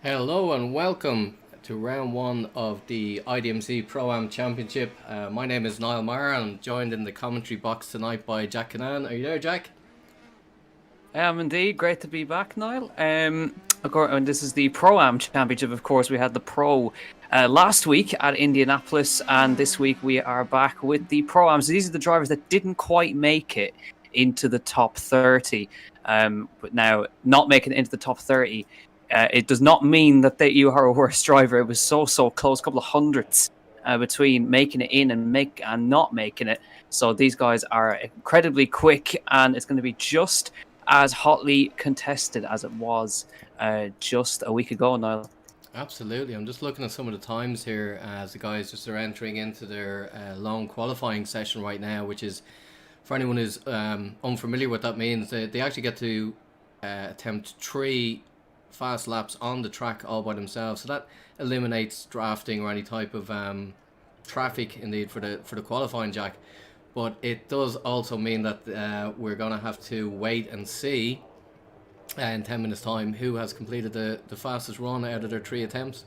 Hello and welcome to round one of the iDMC Pro-Am Championship. My name is Niall Maher and I'm joined in the commentary box tonight by Jack Canan. Are you there, Jack? Indeed, great to be back, Niall. Of course, and this is the Pro-Am Championship. Of course, we had the Pro last week at Indianapolis, and this week we are back with the Pro-Am. So these are the drivers that didn't quite make it into the top 30. But now, not making it into the top 30, it does not mean that you are a worse driver. It was so close, a couple of hundredths between making it in and not making it. So these guys are incredibly quick, and it's going to be just as hotly contested as it was just a week ago, Niall. Absolutely. I'm just looking at some of the times here as the guys just are entering into their long qualifying session right now, which is, for anyone who's unfamiliar what that means, they actually get to attempt 3 fast laps on the track all by themselves. So that eliminates drafting or any type of traffic indeed for the qualifying, Jack. But it does also mean that we're going to have to wait and see in 10 minutes time who has completed the fastest run out of their 3 attempts.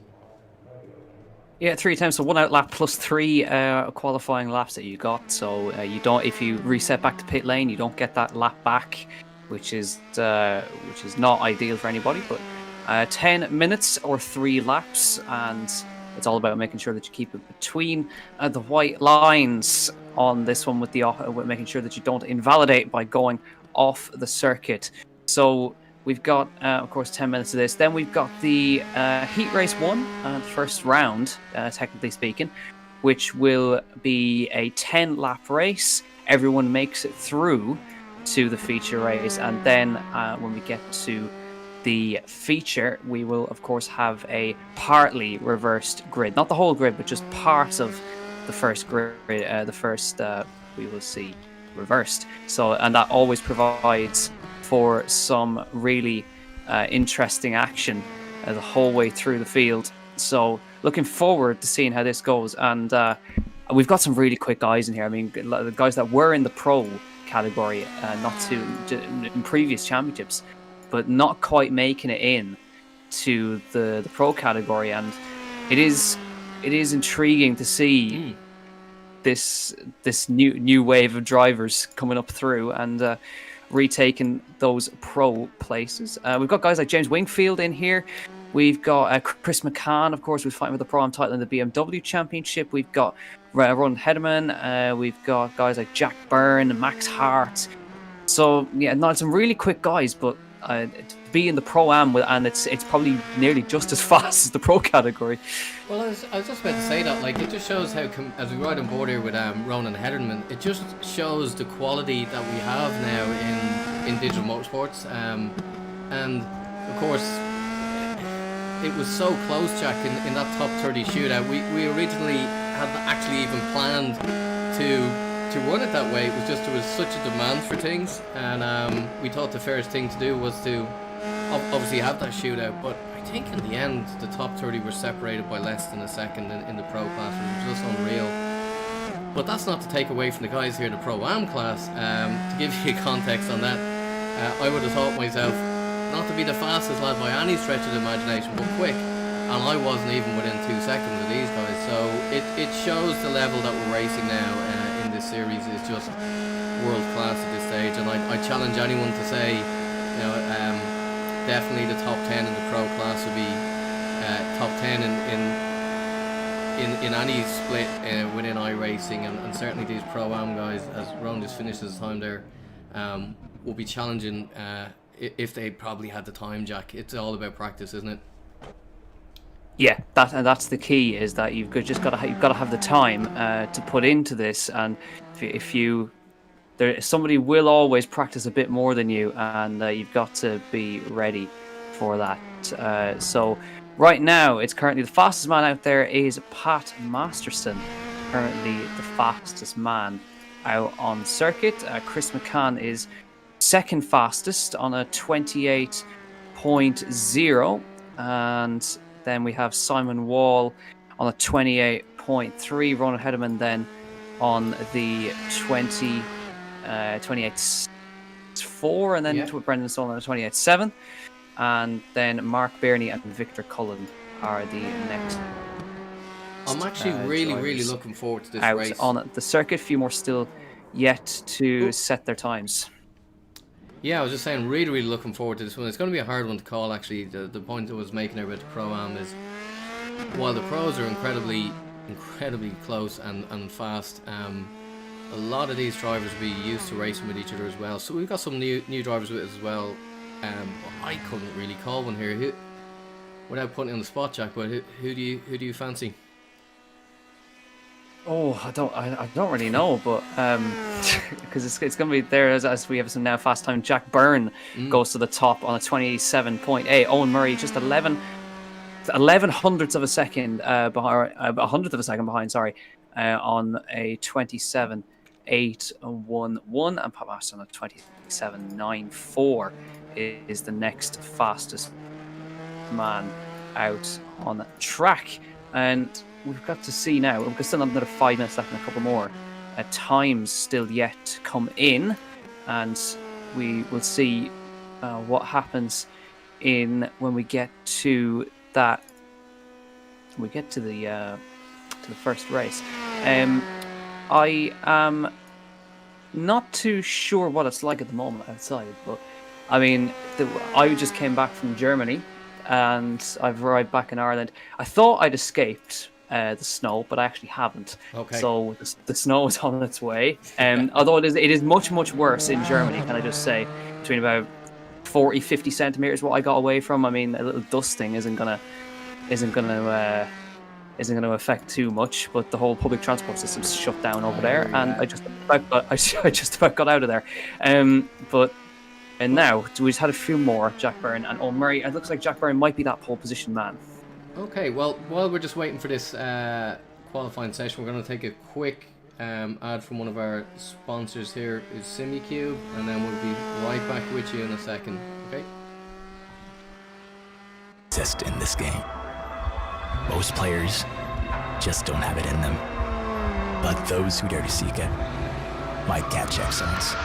Yeah, 3 attempts, so 1 out lap plus 3 qualifying laps that you got. So you don't, if you reset back to pit lane, you don't get that lap back, which is not ideal for anybody. But 10 minutes or 3 laps, and it's all about making sure that you keep it between the white lines on this one with making sure that you don't invalidate by going off the circuit. So we've got, of course, 10 minutes of this. Then we've got the Heat Race 1, first round, technically speaking, which will be a 10-lap race. Everyone makes it through to the feature race. And then when we get to the feature, we will, of course, have a partly reversed grid. Not the whole grid, but just parts of the first grid. We will see reversed. So, and that always provides for some really interesting action the whole way through the field. So looking forward to seeing how this goes. And we've got some really quick guys in here. I mean, the guys that were in the pro category in previous championships, but not quite making it in to the pro category. And it is intriguing to see this new wave of drivers coming up through and retaking those pro places. We've got guys like James Wingfield in here. We've got Chris McCann, of course, who's fighting for the Pro-Am title in the BMW Championship. We've got Ron Hederman. We've got guys like Jack Byrne and Max Hart. So, yeah, not some really quick guys, but to be in the Pro-Am, and it's probably nearly just as fast as the pro category. Well, I was just about to say that, like, it just shows how, as we ride on board here with Ronan Hederman, it just shows the quality that we have now in Digital-Motorsports. And, of course, it was so close, Jack, in that top 30 shootout. We originally had actually even planned to run it that way. It was just there was such a demand for things, and we thought the fairest thing to do was to obviously have that shootout. But I think in the end, the top 30 were separated by less than a second in the pro class, which was just unreal. But that's not to take away from the guys here in the Pro-Am class. To give you context on that, I would have thought myself not to be the fastest lad by any stretch of the imagination, but quick. And I wasn't even within 2 seconds of these guys. So it shows the level that we're racing now in this series is just world class at this stage. And I challenge anyone to say, definitely the top 10 in the pro class would be top 10 in any split within iRacing, and certainly these Pro-Am guys, as Ron just finished his time there, will be challenging if they probably had the time, Jack. It's all about practice, isn't it? Yeah, that's the key, is that you've got to have the time to put into this, and somebody will always practice a bit more than you, and you've got to be ready for that. So right now, it's currently the fastest man out there is Pat Masterson, currently the fastest man out on circuit. Chris McCann is second fastest on a 28.0, and then we have Simon Wall on a 28.3, Ronald Hederman then on the 28.4, and then Brendan Stoll on a 28.7. and then Mark Birney and Victor Cullen are the next. I'm actually really drivers looking forward to this out race. on the circuit. A few more still yet to set their times. Yeah, I was just saying, really looking forward to this one. It's going to be a hard one to call, actually. The point I was making there about the Pro-Am is, while the pros are incredibly close and fast, a lot of these drivers will be used to racing with each other as well. So we've got some new drivers with us as well. I couldn't really call one here. Without putting you on the spot, Jack, but who do you fancy? Oh, I don't really know, but because it's going to be there as we have some now fast time. Jack Byrne goes to the top on a 27.8. Owen Murray just 11 hundredths of a second behind, a hundredth of a second behind. Sorry, on a 27.811, and Pat Masterson on a 27.94 is the next fastest man out on the track, and we've got to see now. We've still have another 5 minutes left and a couple more times still yet to come in, and we will see what happens when we get to that. We get to the first race. I am not too sure what it's like at the moment outside, but I mean, I just came back from Germany, and I've arrived back in Ireland. I thought I'd escaped the snow, but I actually haven't. Okay. So the snow is on its way. Although it is much worse in Germany, can I just say, between about 40-50 centimeters what I got away from. I mean, a little dusting isn't gonna affect too much, but the whole public transport system's shut down over there, and I just about got out of there. And now we just had a few more. Jack Byrne and Owen Murray. It looks like Jack Byrne might be that pole position man. Okay, well, while we're just waiting for this qualifying session, we're going to take a quick ad from one of our sponsors here, is SimiCube, and then we'll be right back with you in a second. Okay? Exist in this game. Most players just don't have it in them, but those who dare to seek it might catch excellence.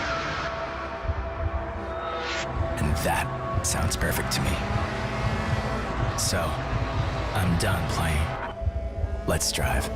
And that sounds perfect to me. So, I'm done playing. Let's drive.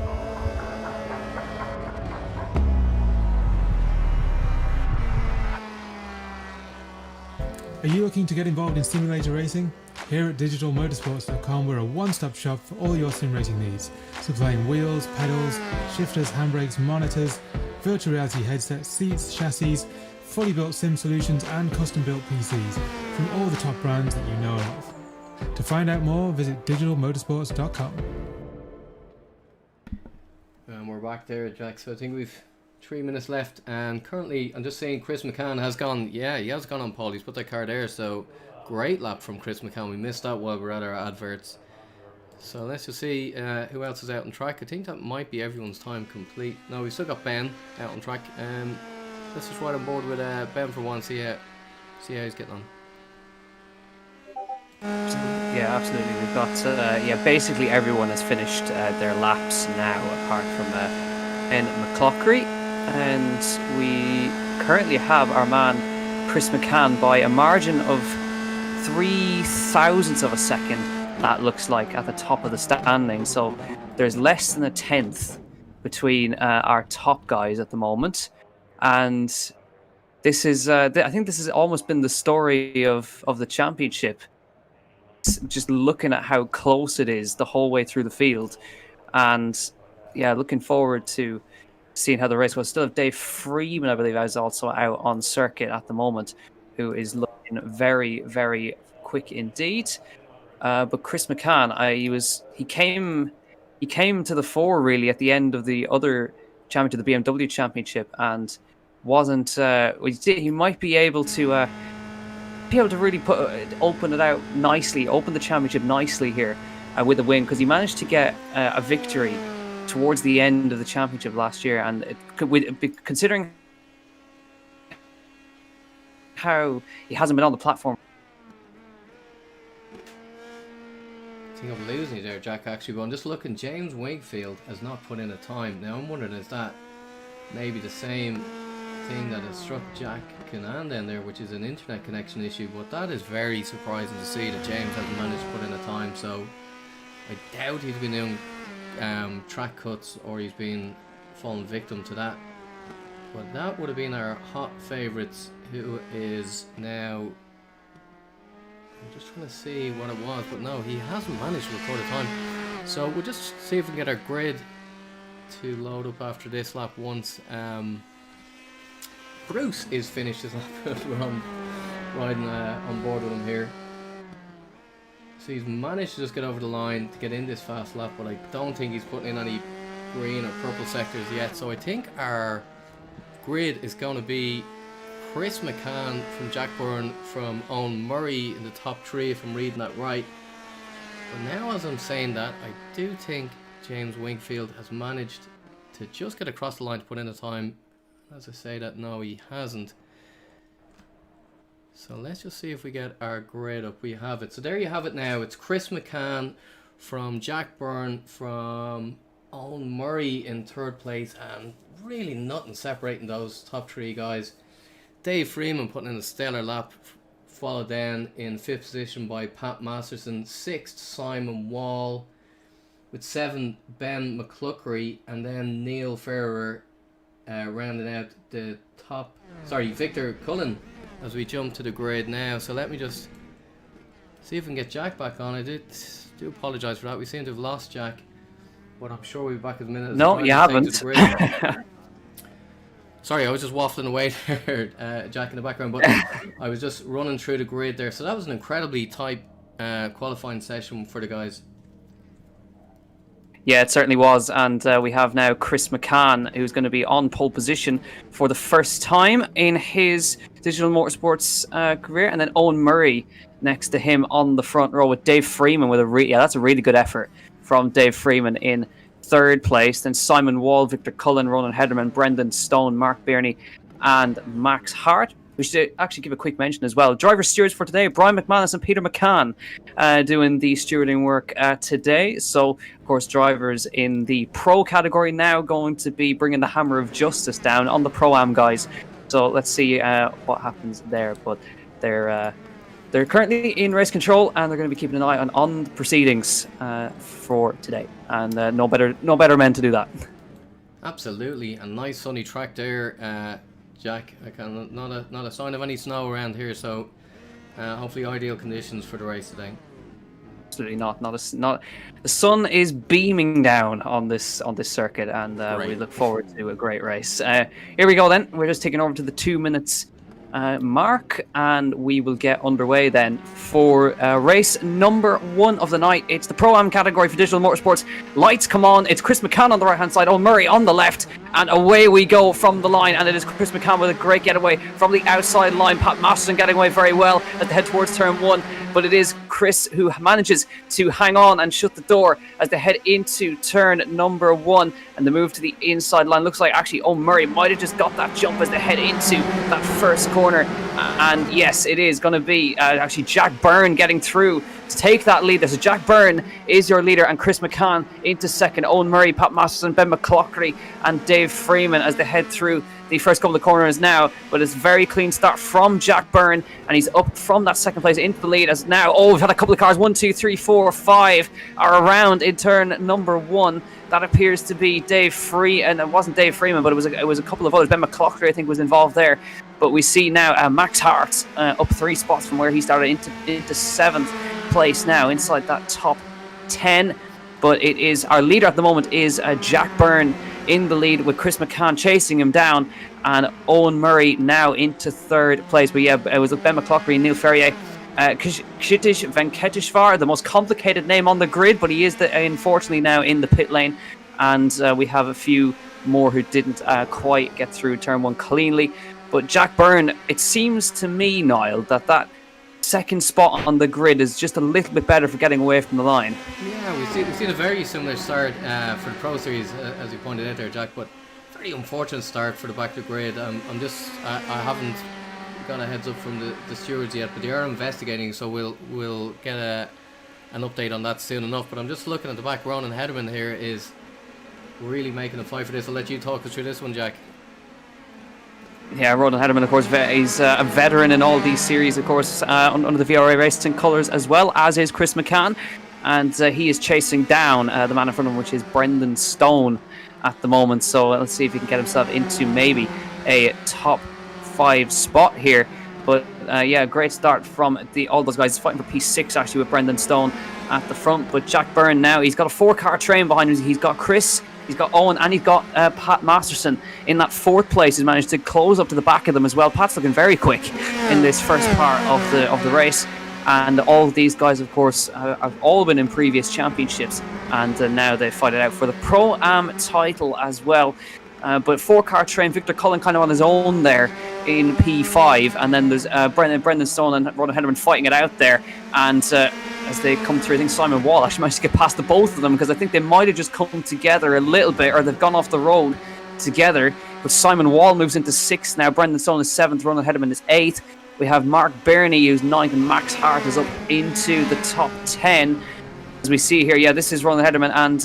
Are you looking to get involved in simulator racing? Here at Digital-Motorsports.com, we're a one-stop shop for all your sim racing needs, supplying wheels, pedals, shifters, handbrakes, monitors, virtual reality headsets, seats, chassis, fully built sim solutions and custom built PCs from all the top brands that you know and love. To find out more, visit Digital-Motorsports.com. And we're back there, Jack. So I think we've 3 minutes left, and currently I'm just saying Chris McCann has gone. Yeah, he has gone on pole. He's put that car there. So great lap from Chris McCann. We missed that while we're at our adverts. So let's just see who else is out on track. I think that might be everyone's time complete. No, we've still got Ben out on track. Let's just ride on board with Ben for one. See how he's getting on. Yeah, absolutely. We've got basically everyone has finished their laps now, apart from Ben McClockery, and we currently have our man Chris McCann by a margin of 0.003 of a second. That looks like at the top of the standing. So there's less than a tenth between our top guys at the moment, and this is I think this has almost been the story of the championship. Just looking at how close it is the whole way through the field, and yeah, looking forward to seeing how the race goes. Still have Dave Freeman, I believe, is also out on circuit at the moment, who is looking very quick indeed. But Chris McCann, he came to the fore really at the end of the other championship, the BMW Championship, and wasn't. He might be able to. Be able to really open it out nicely, open the championship nicely here with a win, because he managed to get a victory towards the end of the championship last year, and considering how he hasn't been on the platform. I think I'm losing you there, Jack, actually, but I'm just looking. James Wakefield has not put in a time. Now I'm wondering, is that maybe the same thing that has struck Jack Canan then there, which is an internet connection issue, but that is very surprising to see that James hasn't managed to put in a time. So I doubt he's been doing track cuts or he's been fallen victim to that. But that would have been our hot favourites, who is now, I'm just trying to see what it was, but no, he hasn't managed to record a time. So we'll just see if we can get our grid to load up after this lap once. Bruce is finished his lap as we're riding on board with him here. So he's managed to just get over the line to get in this fast lap, but I don't think he's putting in any green or purple sectors yet. So I think our grid is going to be Chris McCann from Jack Byrne, from Owen Murray in the top 3 if I'm reading that right. But now as I'm saying that, I do think James Wingfield has managed to just get across the line to put in a time. As I say that, no, he hasn't. So let's just see if we get our grid up. We have it. So there you have it now. It's Chris McCann from Jack Byrne, from Owen Murray in 3rd place, and really nothing separating those top 3 guys. Dave Freeman putting in a stellar lap, followed then in 5th position by Pat Masterson. 6th, Simon Wall. With 7th, Ben McCluckery, and then Neil Ferrer rounding out the top. Sorry, Victor Cullen, as we jump to the grid now. So let me just see if we can get Jack back on. I do apologise for that. We seem to have lost Jack, but I'm sure we'll be back in a minute. No, you haven't. Sorry, I was just waffling away there, Jack in the background, but I was just running through the grid there. So that was an incredibly tight qualifying session for the guys. Yeah, it certainly was, and we have now Chris McCann, who's going to be on pole position for the first time in his Digital Motorsports career, and then Owen Murray next to him on the front row with Dave Freeman with that's a really good effort from Dave Freeman in 3rd place. Then Simon Wall, Victor Cullen, Ronan Hederman, Brendan Stone, Mark Birney, and Max Hart. We should actually give a quick mention as well. Driver stewards for today, Brian McManus and Peter McCann doing the stewarding work today. So, of course, drivers in the Pro category now going to be bringing the hammer of justice down on the Pro-Am guys. So let's see what happens there. But they're currently in race control, and they're going to be keeping an eye on the proceedings for today. And no better men to do that. Absolutely. A nice sunny track there. Jack, not a sign of any snow around here, so hopefully ideal conditions for the race today. Absolutely not. The sun is beaming down on this circuit, and we look forward to a great race. Here we go then. We're just taking over to the 2 minutes mark, and we will get underway then for race number 1 of the night. It's the Pro-Am category for Digital Motorsports. Lights come on. It's Chris McCann on the right hand side, Owen Murray on the left, and away we go from the line. And it is Chris McCann with a great getaway from the outside line. Pat Masterson getting away very well at the head towards turn 1, but it is Chris who manages to hang on and shut the door as they head into turn number 1, and the move to the inside line. Looks like actually Owen Murray might have just got that jump as they head into that first corner. And yes, it is going to be actually Jack Byrne getting through to take that lead. So Jack Byrne is your leader, and Chris McCann into second. Owen Murray, Pat Masterson, Ben McCluckery, and Dave Freeman as they head through the first couple of corners now. But it's a very clean start from Jack Byrne, and he's up from that second place into the lead as now, we've had a couple of cars, 1, 2, 3, 4, 5 are around in turn number 1. That appears to be Dave Free, and it wasn't Dave Freeman, but it was a couple of others. Ben McCluckery, I think, was involved there. But we see now Max Hart up 3 spots from where he started into 7th place now, inside that top 10. But it is our leader at the moment is Jack Byrne in the lead, with Chris McCann chasing him down, and Owen Murray now into 3rd place. But yeah, it was Ben McCluckery and Neil Ferrier. Kshitish Venkateshwar, the most complicated name on the grid, but he is unfortunately now in the pit lane, and we have a few more who didn't quite get through turn 1 cleanly. But Jack Byrne, it seems to me, Niall, that second spot on the grid is just a little bit better for getting away from the line. Yeah, we've seen a very similar start for the Pro Series, as you pointed out there, Jack, but very unfortunate start for the back of the grid. I haven't got a heads up from the stewards yet, but they are investigating, so we'll get an update on that soon enough. But I'm just looking at the back. Ronan Hederman here is really making a fight for this. I'll let you talk us through this one, Jack. Yeah, Ronan Hederman, of course, he's a veteran in all these series, of course, under the VRA Racing colours, as well as is Chris McCann. And he is chasing down the man in front of him, which is Brendan Stone at the moment. So let's see if he can get himself into maybe a top 5 spot here. But yeah, great start from all those guys. He's fighting for P6 actually with Brendan Stone at the front. But Jack Byrne now, he's got a 4-car train behind him. He's got Chris, he's got Owen, and he's got Pat Masterson in that 4th place. He's managed to close up to the back of them as well. Pat's looking very quick in this first part of the race. And all of these guys, of course, have all been in previous championships, and now they fight it out for the Pro-Am title as well. But 4-car train, Victor Cullen kind of on his own there in P5, and then there's Brendan Stone and Ronan Hederman fighting it out there. And as they come through, I think Simon Wall actually managed to get past the both of them, because I think they might have just come together a little bit, or they've gone off the road together. But Simon Wall moves into 6th now, Brendan Stone is 7th, Ronan Hederman is 8th. We have Mark Burney, who's 9th, and Max Hart is up into the top 10. As we see here, yeah, this is Ronan Hederman and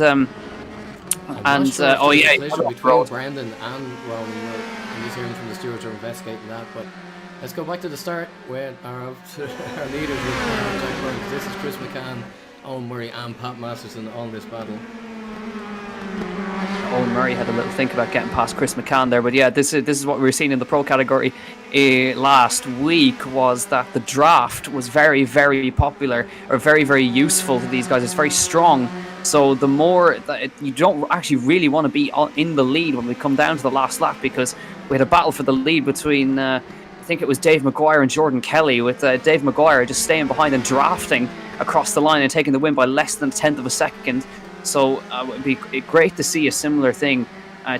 oh yeah, between Brendan and Ronan. I'm just hearing from the stewards are investigating that. But let's go back to the start with our leaders with Jack Byrne. This is Chris McCann, Owen Murray, and Pat Masterson on this battle. Owen Murray had a little think about getting past Chris McCann there, but yeah, this is what we were seeing in the pro category last week, was that the draft was very, very popular, or very, very useful to these guys. It's very strong, so the more that you don't actually really want to be in the lead when we come down to the last lap, because we had a battle for the lead between I think it was Dave Maguire and Jordan Kelly, with Dave Maguire just staying behind and drafting across the line and taking the win by less than a 10th of a second. So it would be great to see a similar thing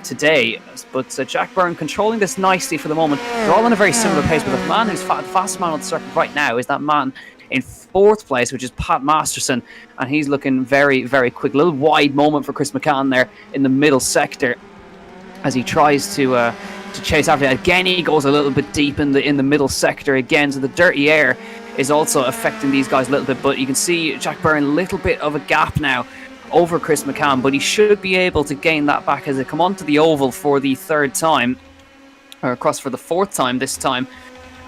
today. But Jack Byrne controlling this nicely for the moment. They're all on a very similar pace, but the man who's the fastest man on the circuit right now is that man in 4th place, which is Pat Masterson, and he's looking very, very quick. A little wide moment for Chris McCann there in the middle sector as he tries to chase after it. Again, he goes a little bit deep in the middle sector again, so the dirty air is also affecting these guys a little bit. But you can see Jack Byrne, a little bit of a gap now over Chris McCann, but he should be able to gain that back as they come onto the oval for the 3rd time, or across for the 4th time this time.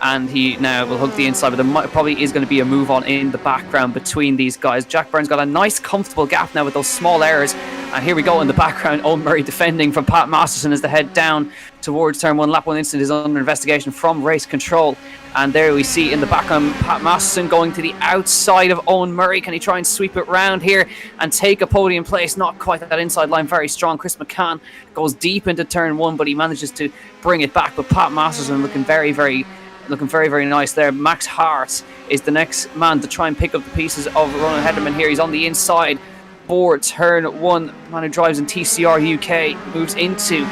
And he now will hug the inside, but there probably is going to be a move on in the background between these guys. Jack Byrne's got a nice comfortable gap now with those small errors, and here we go in the background. Owen Murray defending from Pat Masterson as they head down towards turn 1. Lap 1 incident is under investigation from race control, and there we see in the background Pat Masterson going to the outside of Owen Murray. Can he try and sweep it round here and take a podium place? Not quite, that inside line very strong. Chris McCann goes deep into turn 1, but he manages to bring it back. But Pat Masterson looking very, very nice there. Max Hart is the next man to try and pick up the pieces of Ronan Hederman here. He's on the inside board, turn 1. Man who drives in TCR UK moves into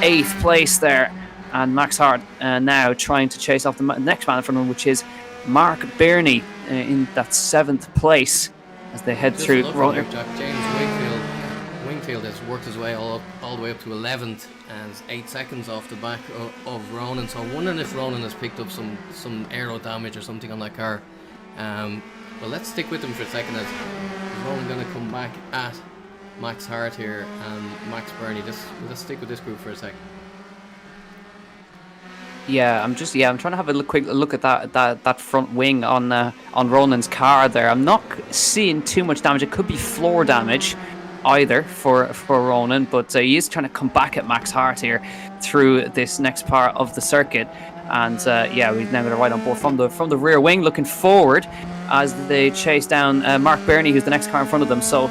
8th place there. And Max Hart now trying to chase off the next man from him, which is Mark Burney in that 7th place as they head through. James Wingfield has worked his way all the way up to 11th and 8 seconds off the back of Ronan. So I'm wondering if Ronan has picked up some aero damage or something on that car. Well, let's stick with him for a second. As Ronan going to come back at Max Hart here and Max Burney. Let's stick with this group for a second. Yeah, I'm trying to have a quick look at that front wing on Ronan's car there. I'm not seeing too much damage. It could be floor damage either for Ronan, but he is trying to come back at Max Hart here through this next part of the circuit. And yeah, we've now got a ride on board from the rear wing, looking forward as they chase down Mark Burney, who's the next car in front of them. So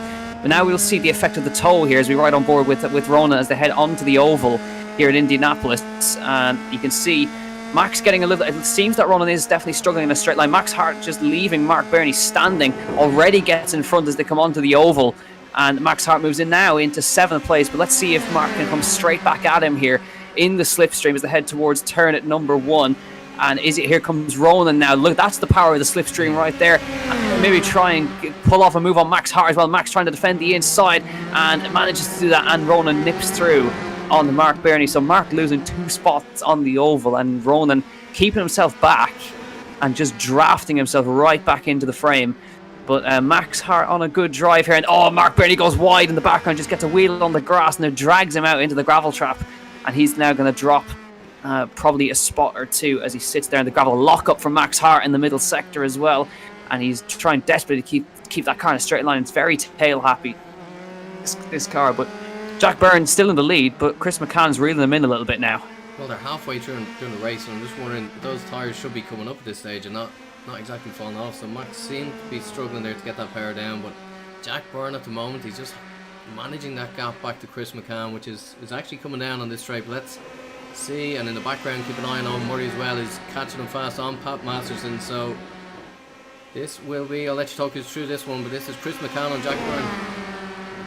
now we'll see the effect of the tow here as we ride on board with Ronan as they head onto the oval here at Indianapolis. And you can see Max getting a little. It seems that Ronan is definitely struggling in a straight line. Max Hart just leaving Mark Burney standing already gets in front as they come onto the oval. And Max Hart moves in now into 7th place, but let's see if Mark can come straight back at him here in the slipstream as they head towards turn at number 1. And here comes Ronan now. Look, that's the power of the slipstream right there. Maybe try and pull off a move on Max Hart as well. Max trying to defend the inside and manages to do that, and Ronan nips through on the Mark Burney. So Mark losing 2 spots on the oval, and Ronan keeping himself back and just drafting himself right back into the frame. But Max Hart on a good drive here, and Mark Burney goes wide in the background, just gets a wheel on the grass and it drags him out into the gravel trap, and he's now going to drop probably a spot or two as he sits there, and the gravel lock up from Max Hart in the middle sector as well, and he's trying desperately to keep that car in a straight line. It's very tail happy, this car, but Jack Byrne still in the lead, but Chris McCann's reeling them in a little bit now. Well, they're halfway through the race, and I'm just wondering, those tyres should be coming up at this stage and not exactly falling off, so Max seemed to be struggling there to get that power down, but Jack Byrne at the moment, he's just managing that gap back to Chris McCann, which is actually coming down on this straight. Let's see, and in the background, keep an eye on Owen Murray as well, is catching him fast on Pat Masterson, so this will be, I'll let you talk us through this one, but this is Chris McCann on Jack Byrne.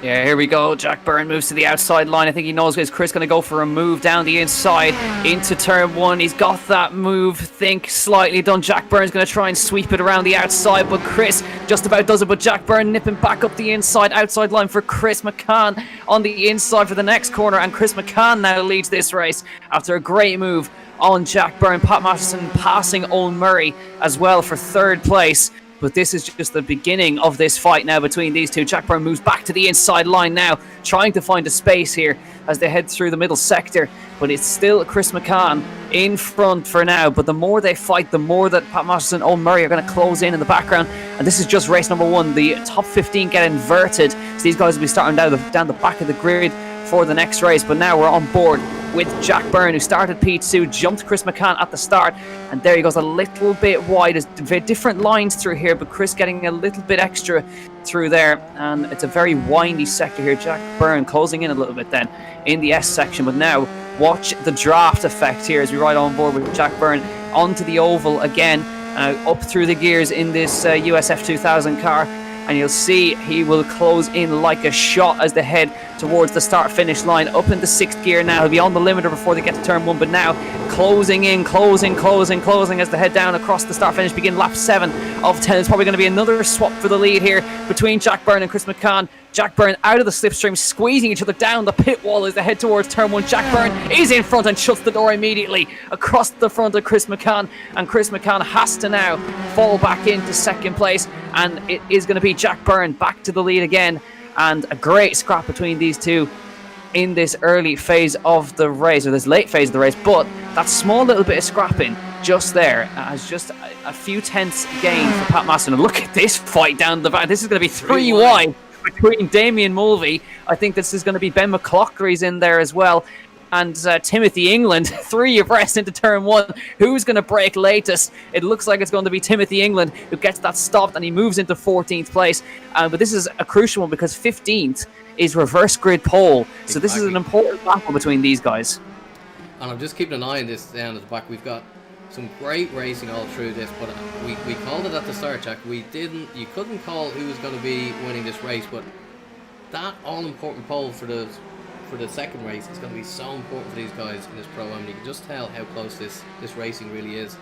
Yeah, here we go. Jack Byrne moves to the outside line. I think he knows, is Chris going to go for a move down the inside into turn one. He's got that move, think slightly done. Jack Byrne's going to try and sweep it around the outside, but Chris just about does it. But Jack Byrne nipping back up the inside, outside line for Chris McCann on the inside for the next corner. And Chris McCann now leads this race after a great move on Jack Byrne. Pat Masterson passing Owen Murray as well for third place. But this is just the beginning of this fight now between these two. Jack Byrne moves back to the inside line now, trying to find a space here as they head through the middle sector. But it's still Chris McCann in front for now. But the more they fight, the more that Pat Masterson and Owen Murray are going to close in the background. And this is just race number one. The top 15 get inverted. So these guys will be starting down the back of the grid for the next race. But now we're on board with Jack Byrne, who started P2, jumped Chris McCann at the start, and there he goes a little bit wide. There's very different lines through here, but Chris getting a little bit extra through there, and it's a very windy sector here. Jack Byrne closing in a little bit then in the S section, but now watch the draft effect here as we ride on board with Jack Byrne onto the oval again, up through the gears in this USF2000 car. And you'll see he will close in like a shot as they head towards the start-finish line. Up into sixth gear now. He'll be on the limiter before they get to turn one, but now closing in, closing as they head down across the start-finish. Begin lap 7 of 10. It's probably going to be another swap for the lead here between Jack Byrne and Chris McCann. Jack Byrne out of the slipstream, squeezing each other down the pit wall as they head towards turn one. Jack Byrne is in front and shuts the door immediately across the front of Chris McCann. And Chris McCann has to now fall back into second place. And it is going to be Jack Byrne back to the lead again. And a great scrap between these two in this early phase of the race, or this late phase of the race. But that small little bit of scrapping just there has just a few tenths gain for Pat Masterson. And look at this fight down the back. This is going to be 3 wide between Damien Mulvey. I think this is going to be Ben McCloughery's in there as well, and Timothy England, 3 abreast into turn one. Who's going to break latest? It looks like it's going to be Timothy England who gets that stopped, and he moves into 14th place. But this is a crucial one because 15th is reverse grid pole, so this is an important battle between these guys. And I'm just keeping an eye on this down at the back. We've got some great racing all through this, but we called it at the start, Jack. You couldn't call who was going to be winning this race, but that all-important pole for the second race is going to be so important for these guys in this Pro-Am. You can just tell how close this racing really is.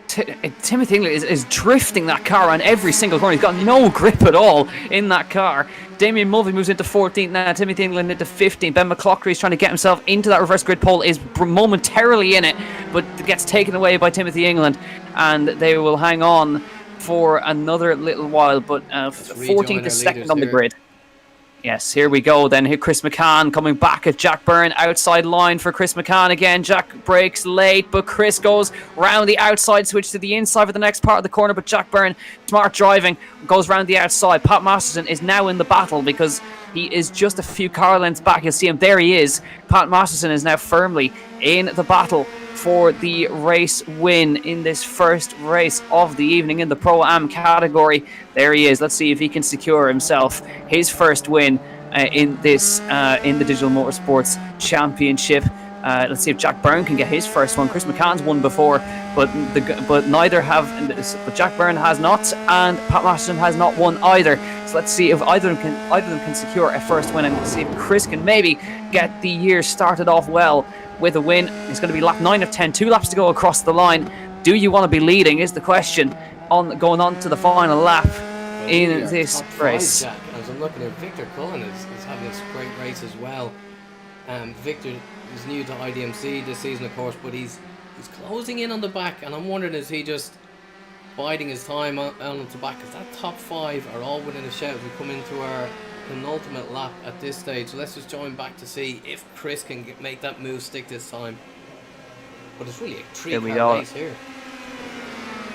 Timothy England is drifting that car on every single corner. He's got no grip at all in that car. Damien Mulvey moves into 14th now. Timothy England into 15th. Ben McCloughery is trying to get himself into that reverse grid pole, is momentarily in it, but gets taken away by Timothy England, and they will hang on for another little while. But 14th is second on the grid. Yes, here we go then. Here Chris McCann coming back at Jack Byrne. Outside line for Chris McCann again. Jack breaks late, but Chris goes round the outside, switch to the inside for the next part of the corner. But Jack Byrne, smart driving, goes round the outside. Pat Masterson is now in the battle because he is just a few car lengths back. You'll see him. There he is. Pat Masterson is now firmly in the battle for the race win in this first race of the evening in the Pro-Am category. There he is. Let's see if he can secure himself his first win in this in the Digital Motorsports Championship. Let's see if Jack Byrne can get his first one. Chris McCann's won before, but neither have. But Jack Byrne has not, and Pat Masterson has not won either. So let's see if either of them can secure a first win, and see if Chris can maybe get the year started off well with a win. It's going to be lap 9 of 10, 2 laps to go across the line. Do you want to be leading is the question on going on to the final lap in this race. Jack, as I'm looking at Victor Cullen is having this great race as well. Victor is new to iDMC this season, of course, but he's closing in on the back, and I'm wondering, is he just biding his time on the back? Because that top 5 are all within a shout as we come into our penultimate lap at this stage. Let's just join back to see if Chris can make that move stick this time. But it's really a three-car race here.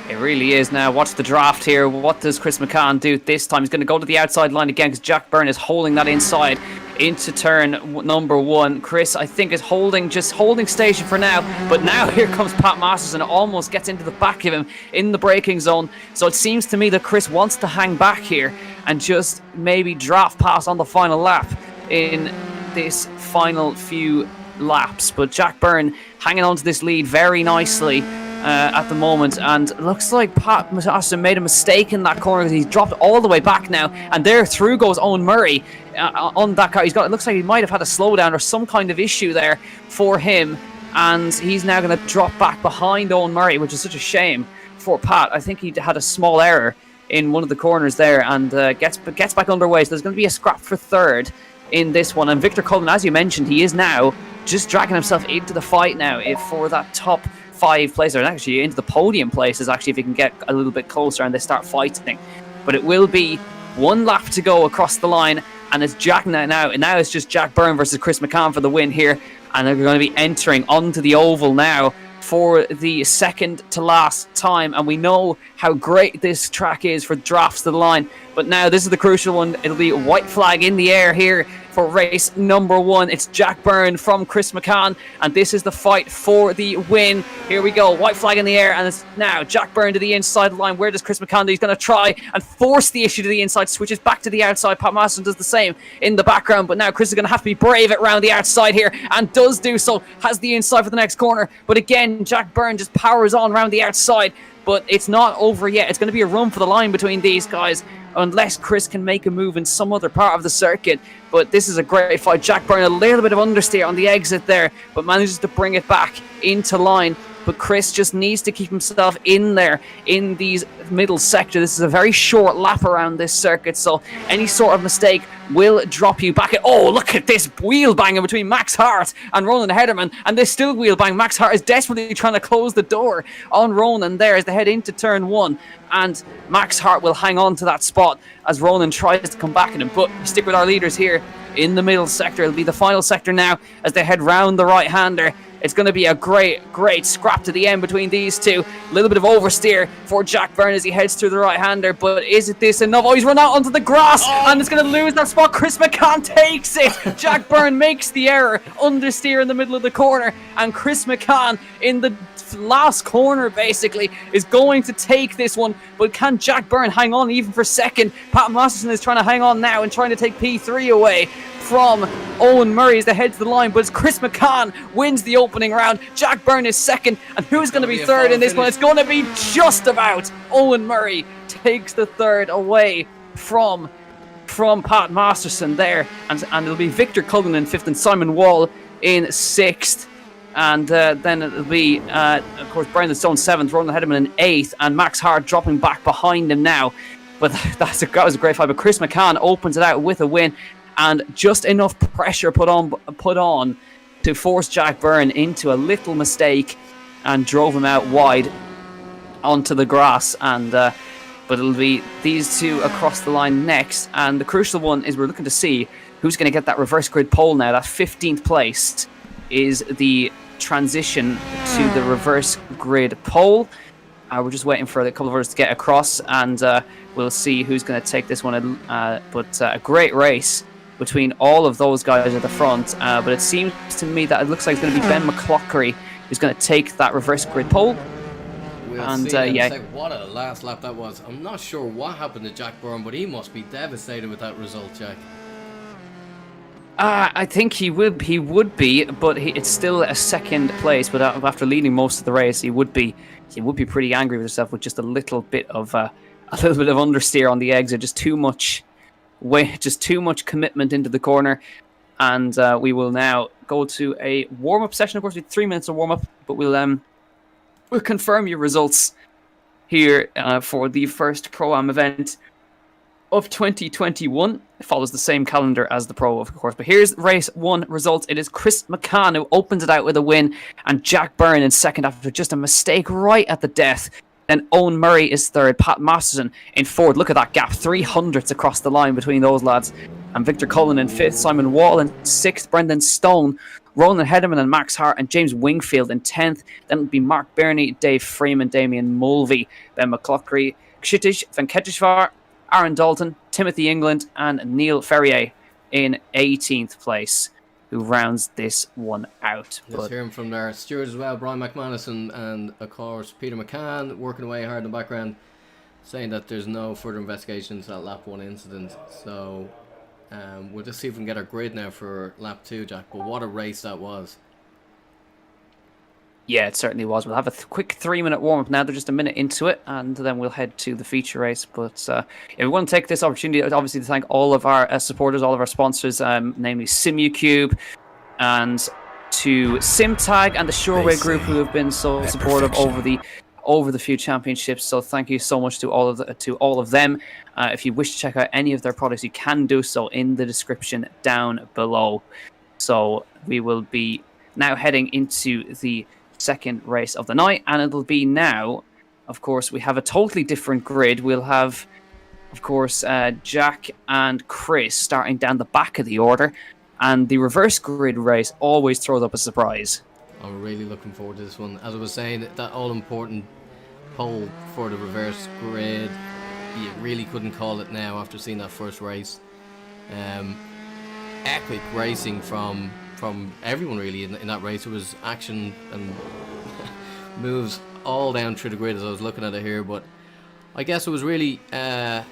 It really is now. Watch the draft here. What does Chris McCann do this time? He's going to go to the outside line again because Jack Byrne is holding that inside into turn number 1. Chris, I think, is just holding station for now. But now here comes Pat Masterson. Almost gets into the back of him in the braking zone. So it seems to me that Chris wants to hang back here and just maybe draft past on the final lap in this final few laps. But Jack Byrne hanging on to this lead very nicely at the moment, and it looks like Pat Masterson made a mistake in that corner because he's dropped all the way back now, and there through goes Owen Murray on that car. It looks like he might have had a slowdown or some kind of issue there for him, and he's now going to drop back behind Owen Murray, which is such a shame for Pat. I think he had a small error in one of the corners there, and gets back underway, so there's going to be a scrap for third in this one. And Victor Cullen, as you mentioned, he is now just dragging himself into the fight now for that top 5 place, or actually into the podium places, actually, if he can get a little bit closer and they start fighting. But it will be 1 lap to go across the line, and it's Jack now it's just Jack Byrne versus Chris McCann for the win here, and they're going to be entering onto the oval now for the second to last time. And we know how great this track is for drafts to the line, but now this is the crucial one. It'll be a white flag in the air here for race number 1. It's Jack Byrne from Chris McCann, and this is the fight for the win. Here we go, white flag in the air, and it's now Jack Byrne to the inside line. Where does Chris McCann do? He's going to try and force the issue to the inside, switches back to the outside. Pat Masterson does the same in the background, but now Chris is going to have to be brave around the outside here, and does do so, has the inside for the next corner. But again, Jack Byrne just powers on around the outside, but it's not over yet. It's going to be a run for the line between these guys, unless Chris can make a move in some other part of the circuit. But this is a great fight. Jack Byrne, a little bit of understeer on the exit there, but manages to bring it back into line. But Chris just needs to keep himself in there in these middle sector. This is a very short lap around this circuit, so any sort of mistake will drop you back. Oh, look at this wheel banging between Max Hart and Ronan Hederman, and this still wheel bang. Max Hart is desperately trying to close the door on Ronan there as they head into turn 1, and Max Hart will hang on to that spot as Ronan tries to come back at him. But stick with our leaders here in the middle sector. It'll be the final sector now as they head round the right-hander. It's going to be a great scrap to the end between these two. A little bit of oversteer for Jack Byrne as he heads through the right-hander, but is it this enough? Oh, he's run out onto the grass, and it's going to lose that spot. Chris McCann takes it. Jack Byrne makes the error. Understeer in the middle of the corner, and Chris McCann in the last corner basically is going to take this one. But can Jack Byrne hang on even for second? Pat Masterson is trying to hang on now and trying to take P3 away from Owen Murray as they head to the line, but it's Chris McCann wins the opening round. Jack Byrne is second, and who's going to be third in this one? It's going to be just about Owen Murray takes the third away from Pat Masterson there, and it'll be Victor Cullen in 5th and Simon Wall in 6th. And then it'll be, of course, Brandon Stone 7th, Ronan Hederman in 8th, and Max Hart dropping back behind him now. But that was a great fight. But Chris McCann opens it out with a win, and just enough pressure put on to force Jack Byrne into a little mistake and drove him out wide onto the grass. And but it'll be these two across the line next. And the crucial one is we're looking to see who's going to get that reverse grid pole now. That 15th place is the transition to the reverse grid pole. We're just waiting for a couple of others to get across, and we'll see who's going to take this one. But a great race between all of those guys at the front. But it seems to me that it looks like it's going to be Ben McClockery who's going to take that reverse grid pole. We'll see. Yeah. What a last lap that was. I'm not sure what happened to Jack Byrne, but he must be devastated with that result, Jack. I think he would be, but it's still a second place. But after leading most of the race, he would be pretty angry with himself with just a little bit of understeer on the exit, just too much commitment into the corner. And we will now go to a warm-up session. Of course, we have 3 minutes of warm-up, but we'll confirm your results here for the first Pro-Am event of 2021. It follows the same calendar as the Pro, of course. But here's race 1 results. It is Chris McCann who opens it out with a win, and Jack Byrne in second after just a mistake right at the death. Then Owen Murray is third, Pat Masterson in fourth. Look at that gap, 300ths across the line between those lads. and Victor Cullen in 5th, Simon Wall in 6th, Brendan Stone, Ronan Hederman and Max Hart, and James Wingfield in 10th. Then it'll be Mark Burney, Dave Freeman, Damien Mulvey, Ben McCloughery, Kshitij Venkateshwar, Aaron Dalton, Timothy England, and Neil Ferrier in 18th place, who rounds this one out. Just hearing from their stewards as well, Brian McManus and of course Peter McCann, working away hard in the background, saying that there's no further investigation into that lap 1 incident. So we'll just see if we can get our grid now for lap 2, Jack. But what a race that was. Yeah, it certainly was. We'll have a quick 3-minute warm-up now. They're just a minute into it, and then we'll head to the feature race. But we want to take this opportunity, obviously, to thank all of our supporters, all of our sponsors, namely SimuCube, and to SimTag and the Shoreway Group, who have been so supportive over the few championships. So thank you so much to all of them. If you wish to check out any of their products, you can do so in the description down below. So we will be now heading into the second race of the night, and it'll be now, of course, we have a totally different grid. We'll have, of course, Jack and Chris starting down the back of the order, and the reverse grid race always throws up a surprise. I'm really looking forward to this one. As I was saying, that all-important pole for the reverse grid, you really couldn't call it now after seeing that first race. Epic racing from everyone really in that race. There was action and moves all down through the grid as I was looking at it here, but I guess it was really that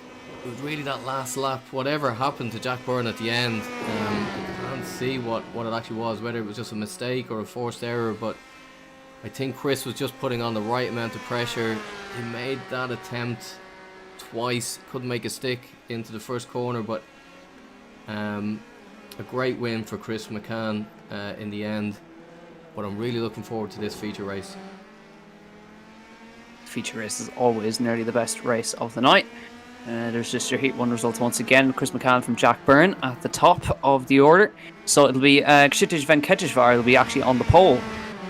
last lap. Whatever happened to Jack Byrne at the end, I can't see what it actually was, whether it was just a mistake or a forced error, but I think Chris was just putting on the right amount of pressure. He made that attempt twice, couldn't make a stick into the first corner, but a great win for Chris McCann in the end. But I'm really looking forward to this feature race. Feature race is always nearly the best race of the night. There's just your Heat 1 results once again. Chris McCann from Jack Byrne at the top of the order. So it'll be Kshitij Venkateshwar will be actually on the pole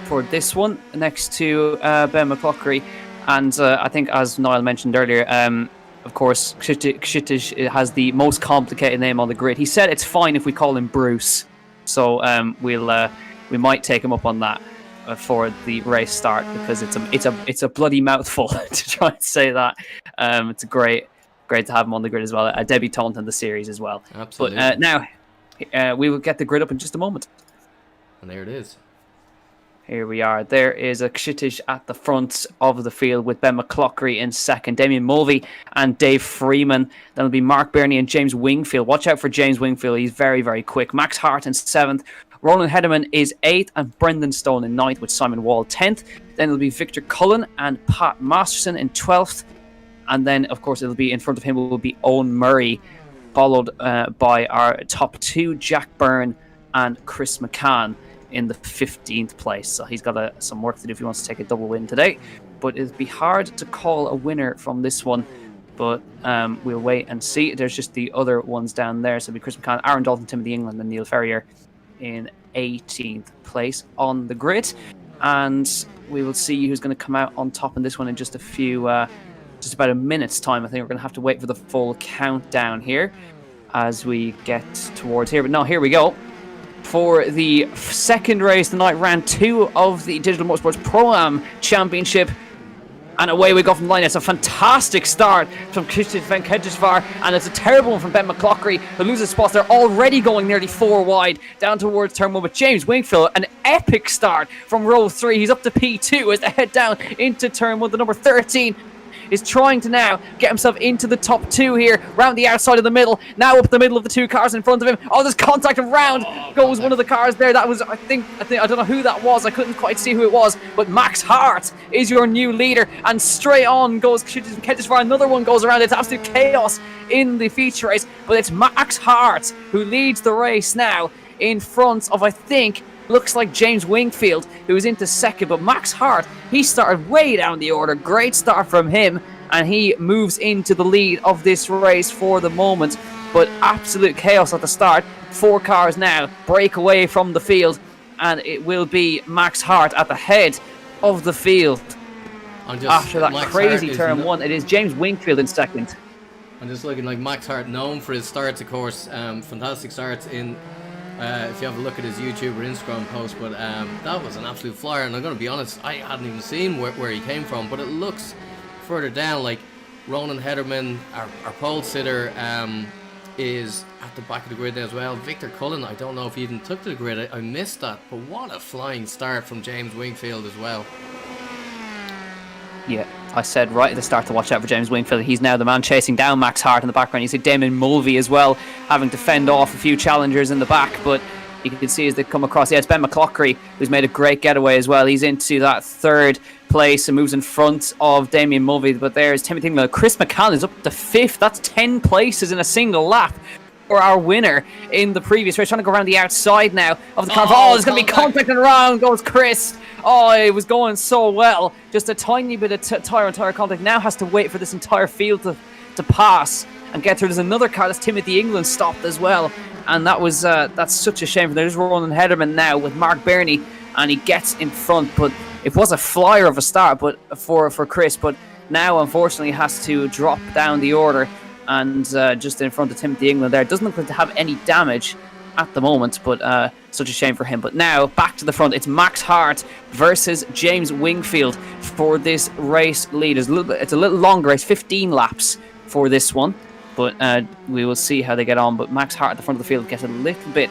for this one, next to Ben McCloughery. And I think, as Niall mentioned earlier, of course, Kshitij has the most complicated name on the grid. He said it's fine if we call him Bruce. So we might take him up on that for the race start, because it's a bloody mouthful to try and say that. It's great to have him on the grid as well, a debutant in the series as well. Absolutely. But now we will get the grid up in just a moment. And there it is. Here we are. There is a Kshitij at the front of the field with Ben McCloughery in second, Damien Mulvey and Dave Freeman. Then it'll be Mark Burney and James Wingfield. Watch out for James Wingfield. He's very, very quick. Max Hart in 7th. Roland Hederman is 8th, and Brendan Stone in 9th, with Simon Wall 10th. Then it'll be Victor Cullen and Pat Masterson in 12th. And then, of course, it'll be in front of him will be Owen Murray, followed by our top 2, Jack Byrne and Chris McCann, in the 15th place. So he's got some work to do if he wants to take a double win today. But it'll be hard to call a winner from this one. But we'll wait and see. There's just the other ones down there. So it'll be Chris McCann, Aaron Dalton, Timothy England, and Neil Ferrier in 18th place on the grid. And we will see who's going to come out on top in this one in just a few, just about a minute's time. I think we're going to have to wait for the full countdown here as we get towards here. But no, here we go. For the second race tonight, round 2 of the Digital-Motorsports Pro-Am Championship. And away we go from the line. It's a fantastic start from Kshitij Venkateshwar, and it's a terrible one from Ben McCloughery, who loses spots. They're already going nearly 4 wide down towards turn 1. But James Wingfield, an epic start from row 3. He's up to P2 as they head down into turn 1. The number 13 is trying to now get himself into the top 2 here, round the outside of the middle, now up the middle of the 2 cars in front of him. Oh, there's contact, and round goes one of the cars there. That was, I think I don't know who that was. I couldn't quite see who it was, but Max Hart is your new leader, and straight on goes Kshitij. Another one goes around. It's absolute chaos in the feature race, but it's Max Hart who leads the race now in front of, I think, looks like James Wingfield, who is into second. But Max Hart, he started way down the order. Great start from him, and he moves into the lead of this race for the moment. But absolute chaos at the start. 4 cars now break away from the field, and it will be Max Hart at the head of the field. After that crazy turn 1, it is James Wingfield in second. I'm just looking like Max Hart, known for his starts, of course. Fantastic starts in. If you have a look at his YouTube or Instagram post, but that was an absolute flyer. And I'm going to be honest, I hadn't even seen where he came from, but it looks further down like Ronan Hederman, our pole sitter, is at the back of the grid there as well. Victor Cullen, I don't know if he even took to the grid. I missed that, but what a flying start from James Wingfield as well. Yeah, I said right at the start to watch out for James Wingfield. He's now the man chasing down Max Hart in the background. You see Damon Mulvey as well, having to fend off a few challengers in the back, but you can see as they come across. Yeah, it's Ben McClockery who's made a great getaway as well. He's into that third place and moves in front of Damien Mulvey, but there's Timothy England. Chris McCann is up to 5th. That's 10 places in a single lap for our winner in the previous race. Trying to go around the outside now of the car. Oh, there's going to be contact, and around goes Chris. Oh, it was going so well. Just a tiny bit of tire-on-tire contact. Now has to wait for this entire field to pass and get through. There's another car. That's Timothy England stopped as well. And that was that's such a shame. There's Ronan Hederman now with Mark Burney, and he gets in front. But it was a flyer of a start, but for Chris. But now, unfortunately, has to drop down the order, and just in front of Timothy England there. Doesn't look like to have any damage at the moment, but such a shame for him. But now back to the front, it's Max Hart versus James Wingfield for this race lead. It's a little longer. It's 15 laps for this one, but we will see how they get on. But Max Hart at the front of the field gets a little bit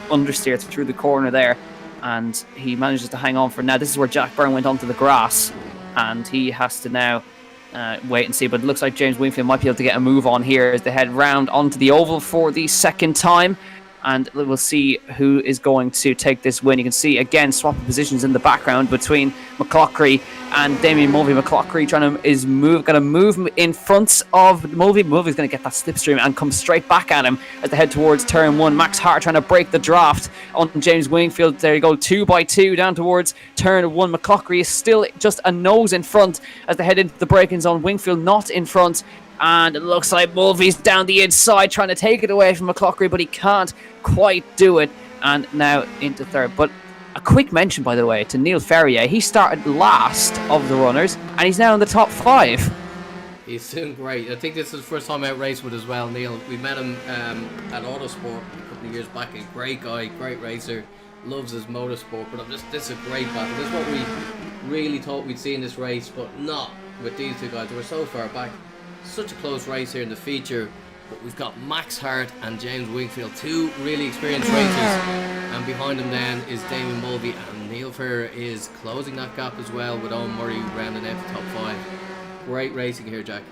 understeer through the corner there, and he manages to hang on for now. This is where Jack Byrne went onto the grass, and he has to now wait and see. But it looks like James Wingfield might be able to get a move on here as they head round onto the oval for the second time. And we'll see who is going to take this win. You can see, again, swapping positions in the background between McClockery and Damien Mulvey. McClockery going to move in front of Mulvey. Mulvey's going to get that slipstream and come straight back at him as they head towards turn 1. Max Hart trying to break the draft on James Wingfield. There you go, 2 by 2 down towards turn 1. McClockery is still just a nose in front as they head into the braking zone. Wingfield not in front. And it looks like Mulvey's down the inside trying to take it away from McClockery, but he can't quite do it. And now into third. But a quick mention, by the way, to Neil Ferrier. He started last of the runners, and he's now in the top 5. He's doing great. I think this is his first time out racing with as well, Neil. We met him at Autosport a couple of years back. A great guy, great racer, loves his motorsport. But this is a great battle. This is what we really thought we'd see in this race, but not with these two guys. They were so far back. Such a close race here in the feature, but we've got Max Hart and James Wingfield, 2 really experienced racers, and behind them then is Damien Mulvey, and Neil Ferrier is closing that gap as well with Owen Murray rounding out the top 5. Great racing here, Jack.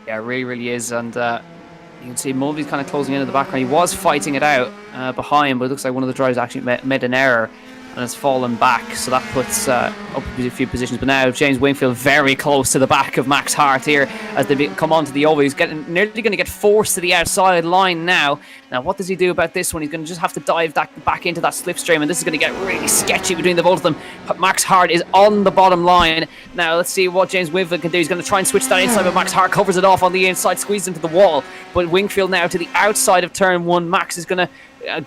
Yeah, it really, really is, and you can see Mulvey's kind of closing in the background. He was fighting it out behind, but it looks like one of the drivers actually made an error and has fallen back, so that puts up a few positions. But now James Wingfield very close to the back of Max Hart here as they come onto the oval. He's nearly going to get forced to the outside line now. Now what does he do about this one? He's going to just have to dive back into that slipstream, and this is going to get really sketchy between the both of them. But Max Hart is on the bottom line. Now let's see what James Wingfield can do. He's going to try and switch that inside, but Max Hart covers it off on the inside, squeezed into the wall. But Wingfield now to the outside of turn 1. Max is going to